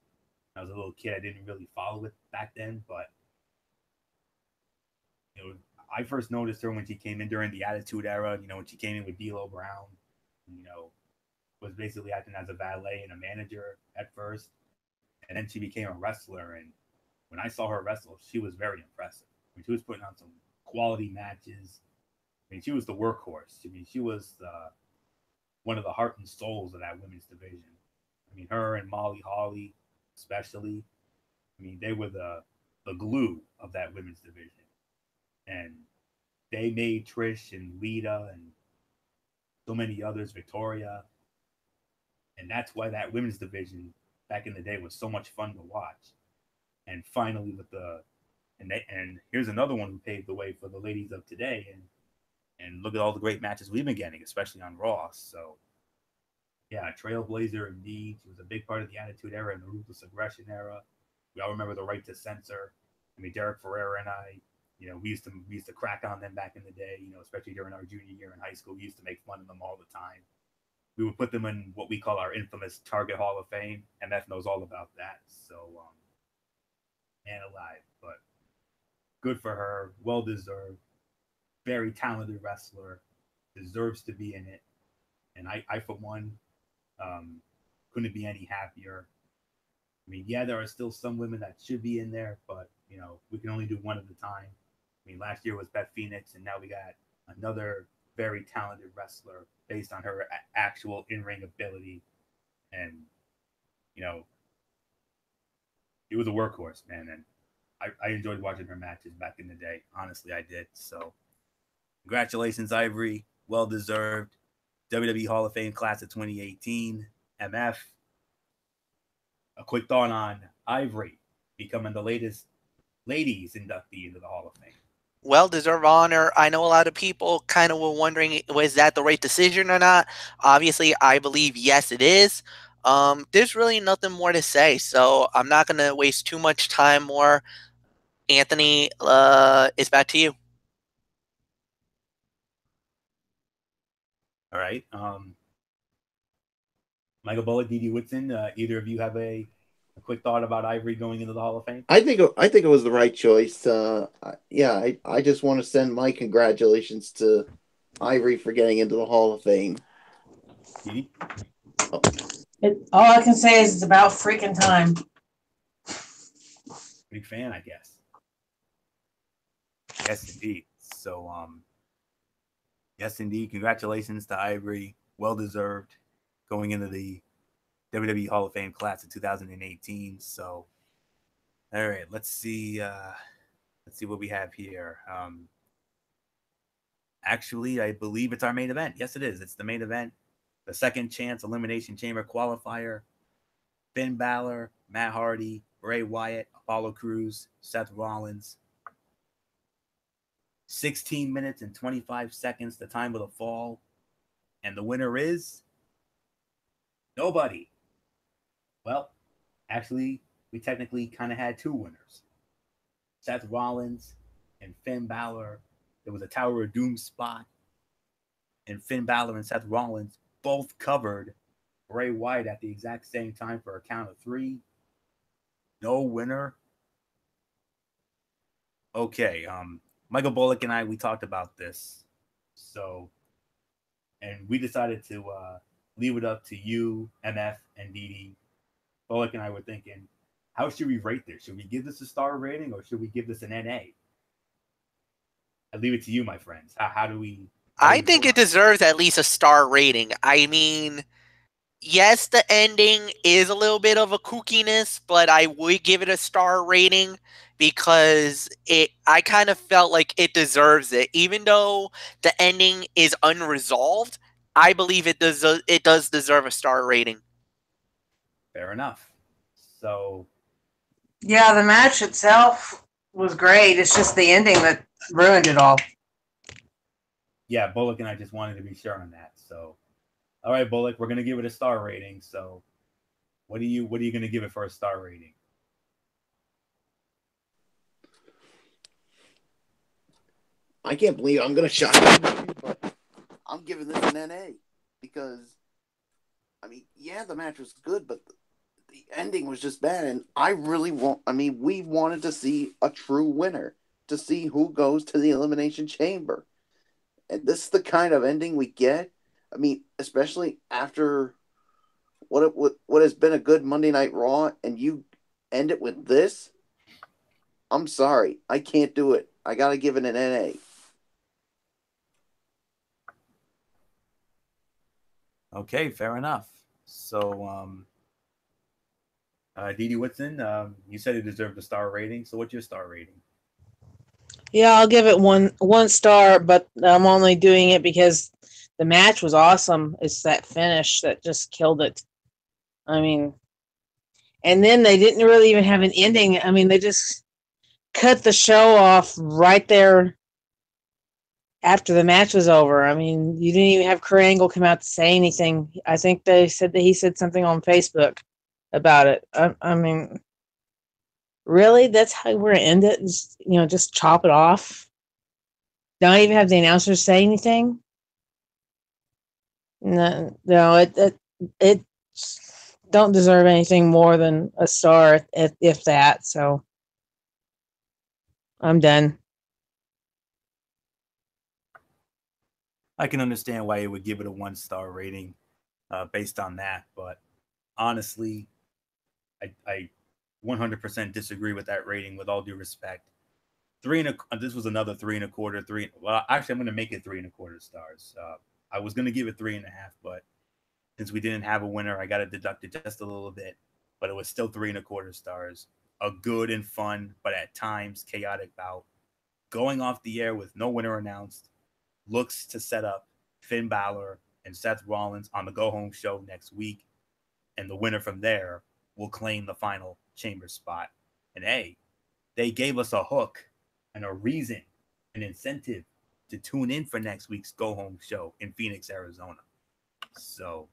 I was a little kid. I didn't really follow it back then, but I first noticed her when she came in during the Attitude Era. When she came in with D'Lo Brown, was basically acting as a valet and a manager at first, and then she became a wrestler. And when I saw her wrestle, she was very impressive. She was putting on some quality matches. She was the workhorse. She was one of the heart and souls of that women's division. Her and Molly Holly, especially. They were the glue of that women's division. And they made Trish and Lita and so many others, Victoria. And that's why that women's division back in the day was so much fun to watch. And finally, and here's another one who paved the way for the ladies of today. And look at all the great matches we've been getting, especially on Raw. So, yeah, Trailblazer indeed. She was a big part of the Attitude Era and the Ruthless Aggression Era. We all remember the Right to Censor. Derek Ferrer and I, we used to crack on them back in the day. Especially during our junior year in high school, we used to make fun of them all the time. We would put them in what we call our infamous Target Hall of Fame. MF knows all about that. So, man alive, but good for her. Well deserved. Very talented wrestler. Deserves to be in it. And I for one, couldn't be any happier. Yeah, there are still some women that should be in there, but we can only do one at a time. Last year was Beth Phoenix, and now we got another very talented wrestler based on her actual in-ring ability. And it was a workhorse, man. And I enjoyed watching her matches back in the day. Honestly, I did. So congratulations, Ivory. Well deserved. WWE Hall of Fame class of 2018. MF. A quick thought on Ivory becoming the latest ladies inductee into the Hall of Fame. Well-deserved honor. I know a lot of people kind of were wondering, was that the right decision or not? Obviously, I believe, yes, it is. There's really nothing more to say, so I'm not going to waste too much time more. Anthony, it's back to you. All right. Michael Bullock, D.D. Whitson, either of you have a quick thought about Ivory going into the Hall of Fame? I think it was the right choice. I just want to send my congratulations to Ivory for getting into the Hall of Fame. All I can say is it's about freaking time. Big fan, I guess. Yes, indeed. So, yes, indeed. Congratulations to Ivory. Well deserved going into the WWE Hall of Fame class of 2018. So, all right, let's see what we have here. Actually, I believe it's our main event. Yes, it is. It's the main event. The Second Chance Elimination Chamber qualifier. Finn Balor, Matt Hardy, Bray Wyatt, Apollo Crews, Seth Rollins. 16 minutes and 25 seconds, the time of the fall. And the winner is nobody. Well, actually, we technically kind of had two winners. Seth Rollins and Finn Balor. There was a Tower of Doom spot. And Finn Balor and Seth Rollins both covered Bray Wyatt at the exact same time for a count of 3. No winner. Okay, Michael Bullock and I, we talked about this. So, and we decided to leave it up to you, MF, and DD. Bullock and I were thinking, how should we rate this? Should we give this a star rating or should we give this an NA? I leave it to you, my friends. How do we... I think it deserves at least a star rating. Yes, the ending is a little bit of a kookiness, but I would give it a star rating because I kind of felt like it deserves it. Even though the ending is unresolved, I believe it does deserve a star rating. Fair enough. So, yeah, the match itself was great. It's just the ending that ruined it all. Yeah, Bullock and I just wanted to be sure on that. So, all right, Bullock, we're gonna give it a star rating. So, what are you gonna give it for a star rating? I can't believe I'm gonna shock you, but I'm giving this an NA because, yeah, the match was good, but the ending was just bad, and we wanted to see a true winner. to see who goes to the Elimination Chamber. And this is the kind of ending we get. I mean, especially after what has been a good Monday Night Raw, and you end it with this. I'm sorry, I can't do it. I gotta give it an NA. Okay, fair enough. So, Didi Whitson, you said it deserved a star rating. So, what's your star rating? Yeah, I'll give it one star, but I'm only doing it because the match was awesome. It's that finish that just killed it. I mean, and then they didn't really even have an ending. I mean, they just cut the show off right there after the match was over. I mean, you didn't even have Kurt Angle come out to say anything. I think they said that he said something on Facebook about it. I mean, really? That's how we're going to end it? Just chop it off? Don't even have the announcers say anything? No, it don't deserve anything more than a star, if that. So I'm done. I can understand why you would give it a 1-star rating based on that, but honestly, I 100% disagree with that rating. With all due respect, this was another 3.25. Well, actually, I'm going to make it 3.25 stars. I was going to give it 3.5, but since we didn't have a winner, I got to deduct it just a little bit. But it was still 3.25 stars. A good and fun, but at times chaotic bout. Going off the air with no winner announced, looks to set up Finn Balor and Seth Rollins on the go-home show next week. And the winner from there will claim the final chamber spot. And hey, they gave us a hook and a reason, an incentive to tune in for next week's go-home show in Phoenix, Arizona. So,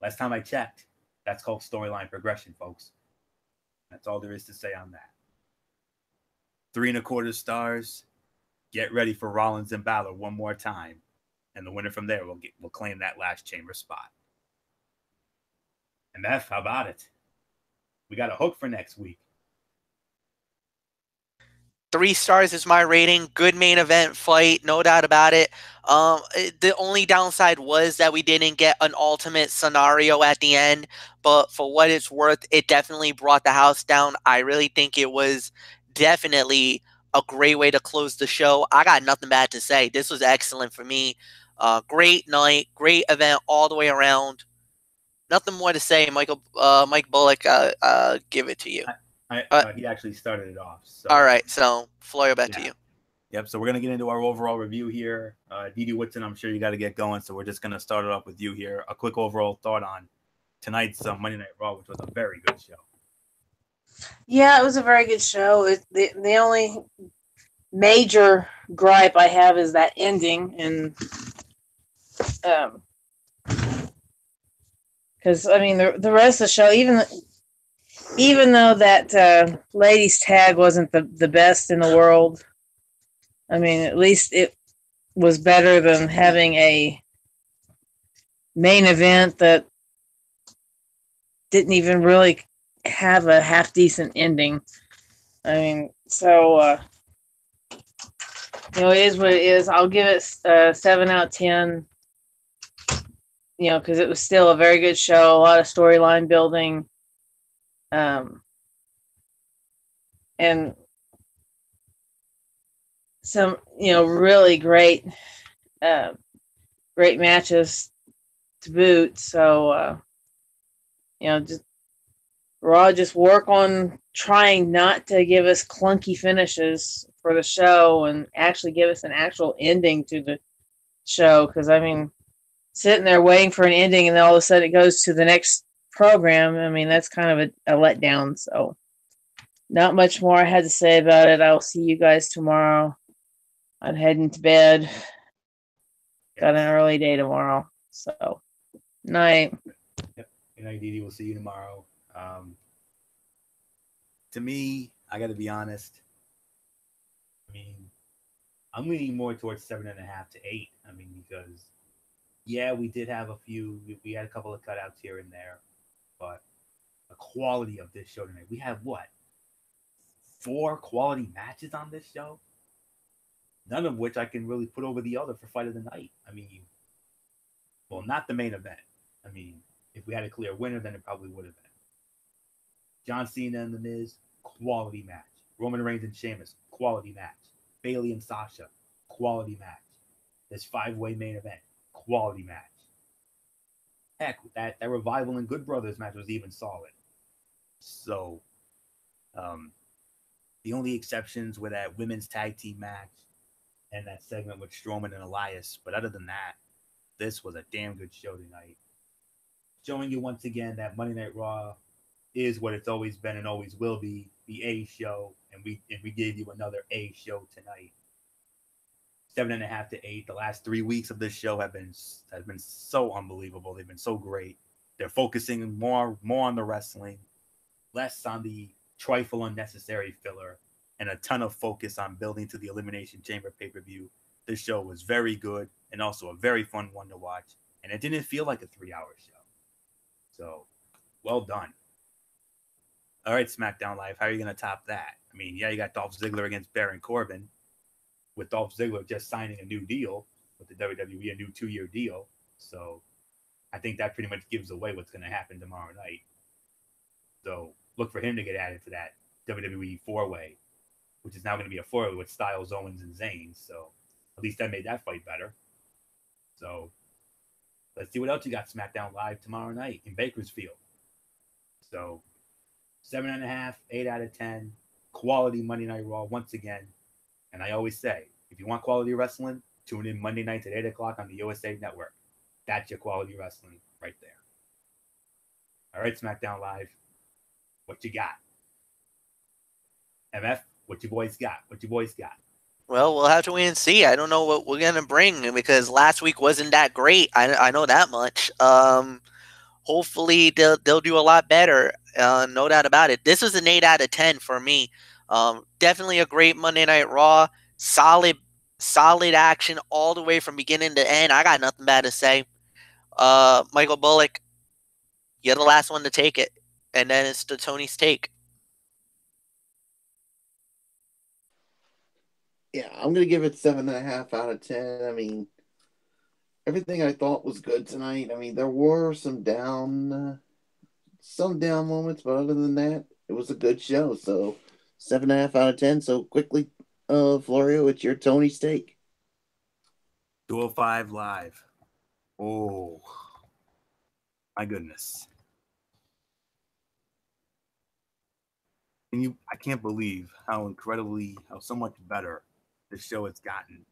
last time I checked, that's called storyline progression, folks. That's all there is to say on that. 3.25 stars. Get ready for Rollins and Balor one more time. And the winner from there will claim that last chamber spot. And that's how about it. We got a hook for next week. 3 stars is my rating. Good main event fight, no doubt about it. The only downside was that we didn't get an ultimate scenario at the end, but for what it's worth, it definitely brought the house down. I really think it was definitely a great way to close the show. I got nothing bad to say. This was excellent for me. Great night, great event all the way around. Nothing more to say. Mike Bullock, give it to you. He actually started it off. So. All right, so Florio, back to you. Yep, so we're going to get into our overall review here. Didi Whitson, I'm sure you got to get going, so we're just going to start it off with you here. A quick overall thought on tonight's Monday Night Raw, which was a very good show. Yeah, it was a very good show. The only major gripe I have is that ending, and because I mean the rest of the show, even though that ladies tag wasn't the best in the world, I mean at least it was better than having a main event that didn't even really have a half decent ending. I mean, so it is what it is. I'll give it 7 out of 10. Because it was still a very good show, a lot of storyline building, and some really great matches to boot. So just Raw just work on trying not to give us clunky finishes for the show and actually give us an actual ending to the show. Because I mean, sitting there waiting for an ending and then all of a sudden it goes to the next program, I mean, that's kind of a letdown. So not much more I had to say about it. I'll see you guys tomorrow. I'm heading to bed. Got an early day tomorrow. So night. Yep. Good night, Didi. We'll see you tomorrow. To me, I got to be honest. I mean, I'm leaning more towards 7.5 to 8. I mean, because yeah, we did have we had a couple of cutouts here and there, but the quality of this show tonight, we have what? 4 quality matches on this show, none of which I can really put over the other for fight of the night. I mean, well, not the main event. I mean, if we had a clear winner, then it probably would have been. John Cena and The Miz, quality match. Roman Reigns and Sheamus, quality match. Bayley and Sasha, quality match. This 5-way main event, quality match. Heck, that Revival and Good Brothers match was even solid. So, the only exceptions were that women's tag team match and that segment with Strowman and Elias. But other than that, this was a damn good show tonight. Showing you once again that Monday Night Raw is what it's always been and always will be, the A show, and we gave you another A show tonight. 7.5 to 8. The last 3 weeks of this show have been so unbelievable. They've been so great. They're focusing more on the wrestling, less on the trifle unnecessary filler, and a ton of focus on building to the Elimination Chamber pay-per-view. This show was very good and also a very fun one to watch, and it didn't feel like a 3-hour show. So, well done. All right, SmackDown Live, how are you going to top that? I mean, yeah, you got Dolph Ziggler against Baron Corbin, with Dolph Ziggler just signing a new deal with the WWE, a new 2-year deal. So I think that pretty much gives away what's going to happen tomorrow night. So look for him to get added to that WWE 4-way, which is now going to be a 4-way with Styles, Owens, and Zayn. So at least that made that fight better. So let's see what else you got SmackDown Live tomorrow night in Bakersfield. So 7.5, 8 out of 10. Quality Monday Night Raw once again. And I always say, if you want quality wrestling, tune in Monday nights at 8 o'clock on the USA Network. That's your quality wrestling right there. All right, SmackDown Live, what you got? MF, what your boys got? What your boys got? Well, we'll have to wait and see. I don't know what we're going to bring because last week wasn't that great. I know that much. Hopefully, they'll do a lot better. No doubt about it. This was an 8 out of 10 for me. Definitely a great Monday Night Raw. Solid action all the way from beginning to end. I got nothing bad to say. Michael Bullock, you're the last one to take it. And then it's the Tony's take. Yeah, I'm gonna give it 7.5 out of 10. I mean, everything I thought was good tonight. I mean, there were some down moments, but other than that, it was a good show. So 7.5 out of 10. So quickly, Florio, it's your Tony's take. 205 Live. Oh, my goodness. I can't believe how so much better this show has gotten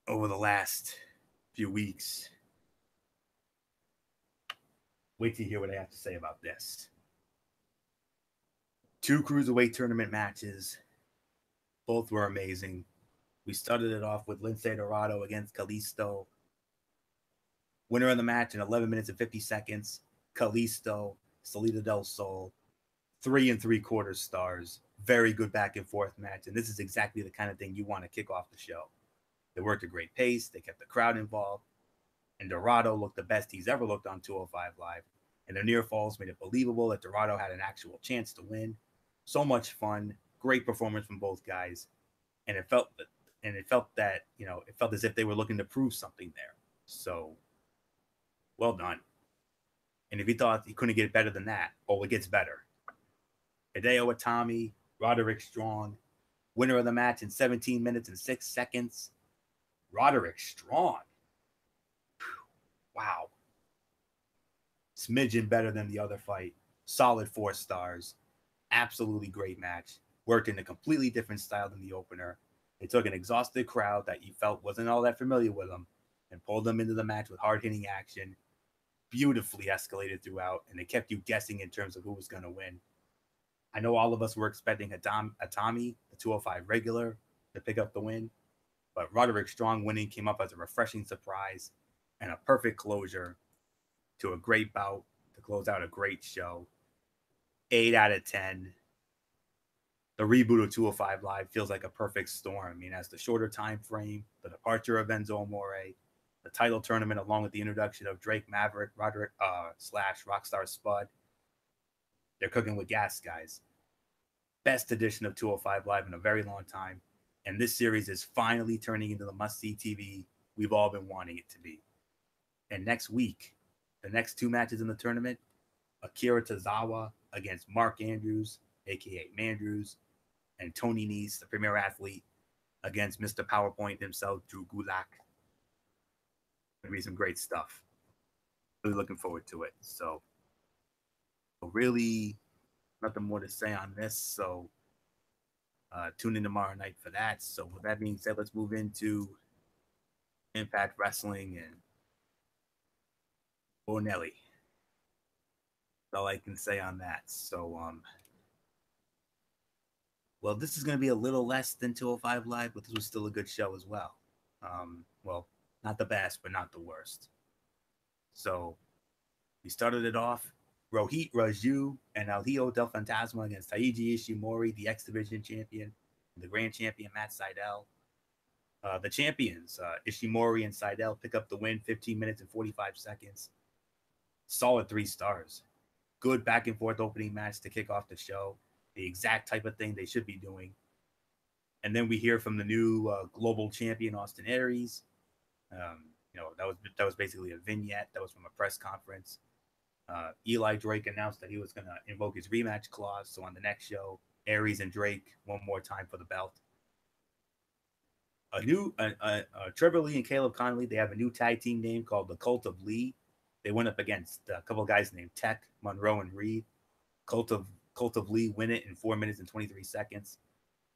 over the last few weeks. Wait till you hear what I have to say about this. 2 Cruiserweight tournament matches. Both were amazing. We started it off with Lince Dorado against Kalisto. Winner of the match in 11 minutes and 50 seconds. Kalisto, Salida del Sol. 3 3/4 stars. Very good back and forth match. And this is exactly the kind of thing you want to kick off the show. They worked a great pace. They kept the crowd involved. And Dorado looked the best he's ever looked on 205 Live. And the near falls made it believable that Dorado had an actual chance to win. So much fun. Great performance from both guys. And it felt that, it felt as if they were looking to prove something there. So, well done. And if you thought you couldn't get better than that, it gets better. Hideo Itami, Roderick Strong, winner of the match in 17 minutes and 6 seconds. Roderick Strong. Wow. Smidgen better than the other fight. Solid 4 stars. Absolutely great match. Worked in a completely different style than the opener. They took an exhausted crowd that you felt wasn't all that familiar with them and pulled them into the match with hard-hitting action. Beautifully escalated throughout, and they kept you guessing in terms of who was going to win. I know all of us were expecting Itami, the 205 regular, to pick up the win, but Roderick Strong winning came up as a refreshing surprise and a perfect closure to a great bout to close out a great show. 8 out of 10. The reboot of 205 Live feels like a perfect storm. I mean, as the shorter time frame, the departure of Enzo Amore, the title tournament, along with the introduction of Drake Maverick, Roderick / Rockstar Spud. They're cooking with gas, guys. best edition of 205 Live in a very long time. And this series is finally turning into the must-see TV we've all been wanting it to be. And next week, the next two matches in the tournament, Akira Tozawa against Mark Andrews, a.k.a. Mandrews, and Tony Nese, the premier athlete, against Mr. PowerPoint himself, Drew Gulak. Gonna be some great stuff. Really looking forward to it. So really nothing more to say on this. So tune in tomorrow night for that. So with that being said, let's move into Impact Wrestling and Bonelli. That's all I can say on that. So well, this is going to be a little less than 205 Live, but this was still a good show as well. Well, not the best, but not the worst. So we started it off. Rohit Raju and El Hijo del Fantasma against Taiji Ishimori, the X Division champion, and the Grand Champion Matt Sydal. The champions, Ishimori and Sydal, pick up the win, 15 minutes and 45 seconds. Solid 3 stars. Good back and forth opening match to kick off the show. The exact type of thing they should be doing. And then we hear from the new global champion, Austin Aries. That was basically a vignette. That was from a press conference. Eli Drake announced that he was going to invoke his rematch clause. So on the next show, Aries and Drake one more time for the belt. Trevor Lee and Caleb Conley, they have a new tag team name called the Cult of Lee. They went up against a couple of guys named Tech, Monroe, and Reed. Cult of Lee win it in 4 minutes and 23 seconds.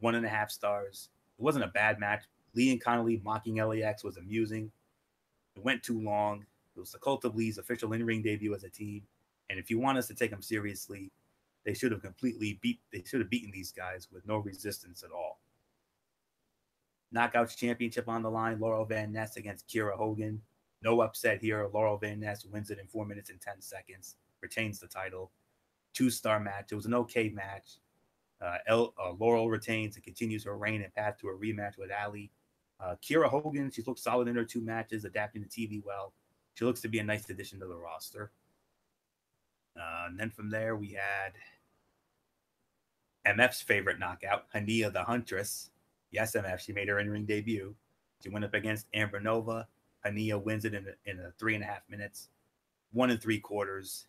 1.5 stars. It wasn't a bad match. Lee and Connolly mocking LAX was amusing. It went too long. It was the Cult of Lee's official in-ring debut as a team. And if you want us to take them seriously, they should have beaten these guys with no resistance at all. Knockouts Championship on the line. Laurel Van Ness against Kiera Hogan. No upset here. Laurel Van Ness wins it in 4 minutes and 10 seconds. Retains the title. 2-star match. It was an okay match. Laurel retains and continues her reign and path to a rematch with Ali. Kiera Hogan, she's looked solid in her 2 matches, adapting to TV well. She looks to be a nice addition to the roster. And then from there, we had MF's favorite knockout, Hania the Huntress. Yes, MF, she made her in-ring debut. She went up against Amber Nova. Hania wins it in 3.5 minutes. 1 3/4.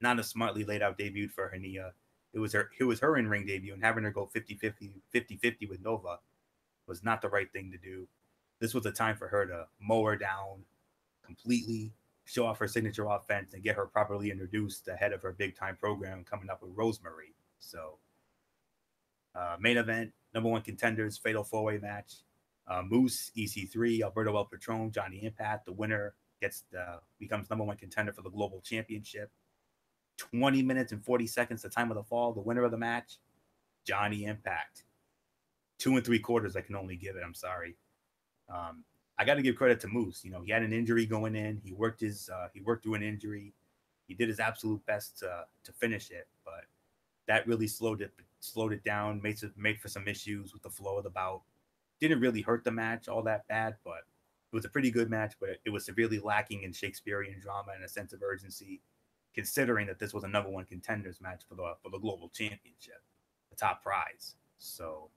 Not a smartly laid out debut for Hania. It was her in-ring debut, and having her go 50-50 with Nova was not the right thing to do. This was a time for her to mow her down completely, show off her signature offense, and get her properly introduced ahead of her big-time program coming up with Rosemary. So, main event, number 1 contenders, fatal 4-way match. Moose, EC3, Alberto El Patron, Johnny Impact. The winner becomes number 1 contender for the Global Championship. 20 minutes and 40 seconds, the time of the fall. The winner of the match, Johnny Impact. 2 3/4, I can only give it. I'm sorry. I got to give credit to Moose. You know, he had an injury going in. He worked through an injury. He did his absolute best to finish it, but that really slowed it down. Made for some issues with the flow of the bout. Didn't really hurt the match all that bad, but it was a pretty good match. But it was severely lacking in Shakespearean drama and a sense of urgency, considering that this was a number 1 contenders match for the Global Championship, the top prize. So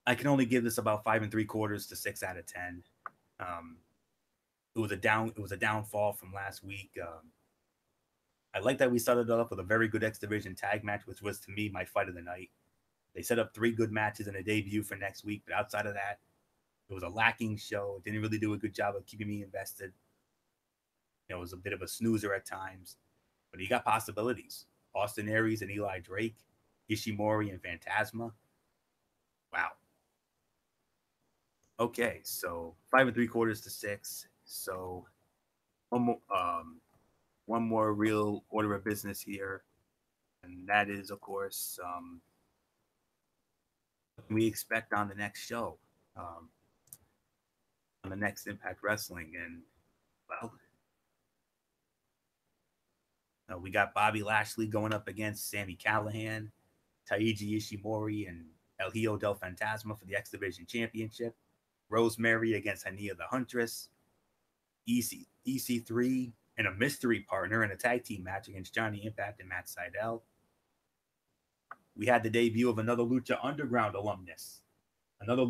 I can only give this about 5 3/4 to 6 out of 10. It was a downfall from last week. I like that we started off with a very good X Division tag match, which was to me my fight of the night. They set up 3 good matches and a debut for next week, but outside of that, it was a lacking show. It didn't really do a good job of keeping me invested. It was a bit of a snoozer at times, but you got possibilities. Austin Aries and Eli Drake, Ishimori and Phantasma. Wow. Okay, so 5 3/4 to 6. So one more real order of business here, and that is, of course, what can we expect on the next show, on the next Impact Wrestling. And well, we got Bobby Lashley going up against Sami Callihan, Taiji Ishimori, and El Hijo del Fantasma for the X Division Championship. Rosemary against Hania the Huntress. EC3 and a mystery partner in a tag team match against Johnny Impact and Matt Sydal. we had the debut of another Lucha Underground alumnus. Another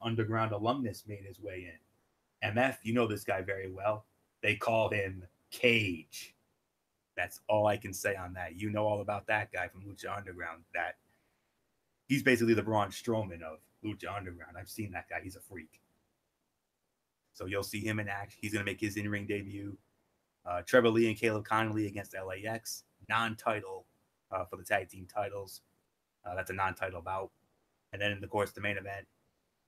Underground alumnus made his way in. MF, you know this guy very well. They call him Cage. That's all I can say on that. You know all about that guy from Lucha Underground. That he's basically the Braun Strowman of Lucha Underground. I've seen that guy. He's a freak. So you'll see him in action. He's going to make his in-ring debut. Trevor Lee and Caleb Connolly against LAX. Non-title for the tag team titles. That's a non-title bout. And then, of course, the main event,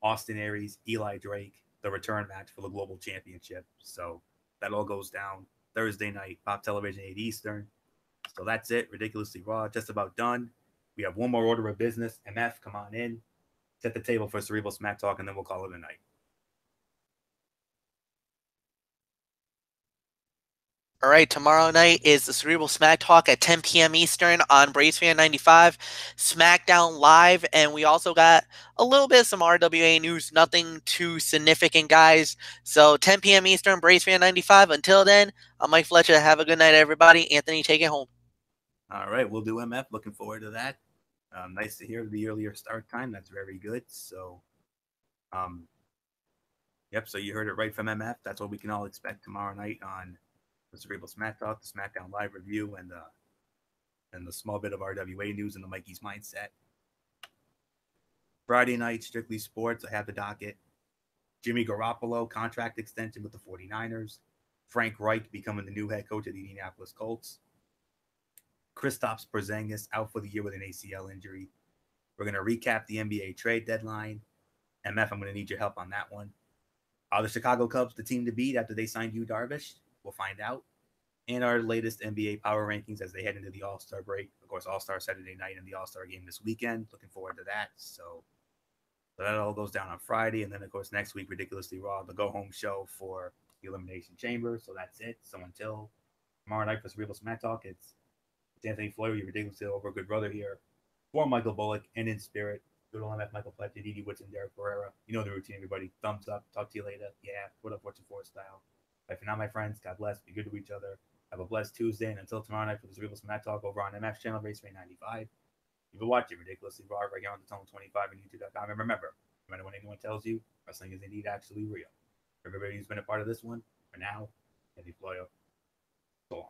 Austin Aries, Eli Drake, the return match for the Global Championship. So that all goes down Thursday night, Pop Television, 8 Eastern. So that's it. Ridiculously Raw, just about done. We have one more order of business. MF, come on in. Set the table for Cerebral Smack Talk, and then we'll call it a night. All right, tomorrow night is the Cerebral Smack Talk at 10 p.m. Eastern on BraceFan 95, SmackDown Live, and we also got a little bit of some RWA news, nothing too significant, guys. So 10 p.m. Eastern, BraceFan 95. Until then, I'm Mike Fletcher. Have a good night, everybody. Anthony, take it home. All right, we'll do MF. Looking forward to that. Nice to hear the earlier start time. That's very good. So, yep, so you heard it right from MF. That's what we can all expect tomorrow night on the Cerebral Smack Talk, the SmackDown Live review, and the small bit of RWA news and the Mikey's Mindset. Friday night, Strictly Sports. I have the docket. Jimmy Garoppolo, contract extension with the 49ers. Frank Reich becoming the new head coach of the Indianapolis Colts. Kristaps Porzingis out for the year with an ACL injury. We're going to recap the NBA trade deadline. MF, I'm going to need your help on that one. Are the Chicago Cubs the team to beat after they signed Yu Darvish? We'll find out. And our latest NBA power rankings as they head into the All-Star break. Of course, All-Star Saturday night and the All-Star game this weekend. Looking forward to that. So that all goes down on Friday. And then, of course, next week, Ridiculously Raw, the go-home show for the Elimination Chamber. So that's it. So until tomorrow night for Cerebral Smack Talk, it's Anthony Floyer, your ridiculously over good brother here. For Michael Bullock and in spirit, good old MF Michael Fletcher, Didi Woodson, Derek Ferreira. You know the routine, everybody. Thumbs up. Talk to you later. Yeah. What up, what's your four style? Bye for now, my friends. God bless. Be good to each other. Have a blessed Tuesday. And until tomorrow night for the Cerebral Smack Talk over on MF's channel, BraceFan 95. You've been watching Ridiculously Raw right here on the Tunnel 25 and YouTube.com. And remember, no matter what anyone tells you, wrestling is indeed actually real. For everybody who's been a part of this one, for now, Anthony Floyer. So long.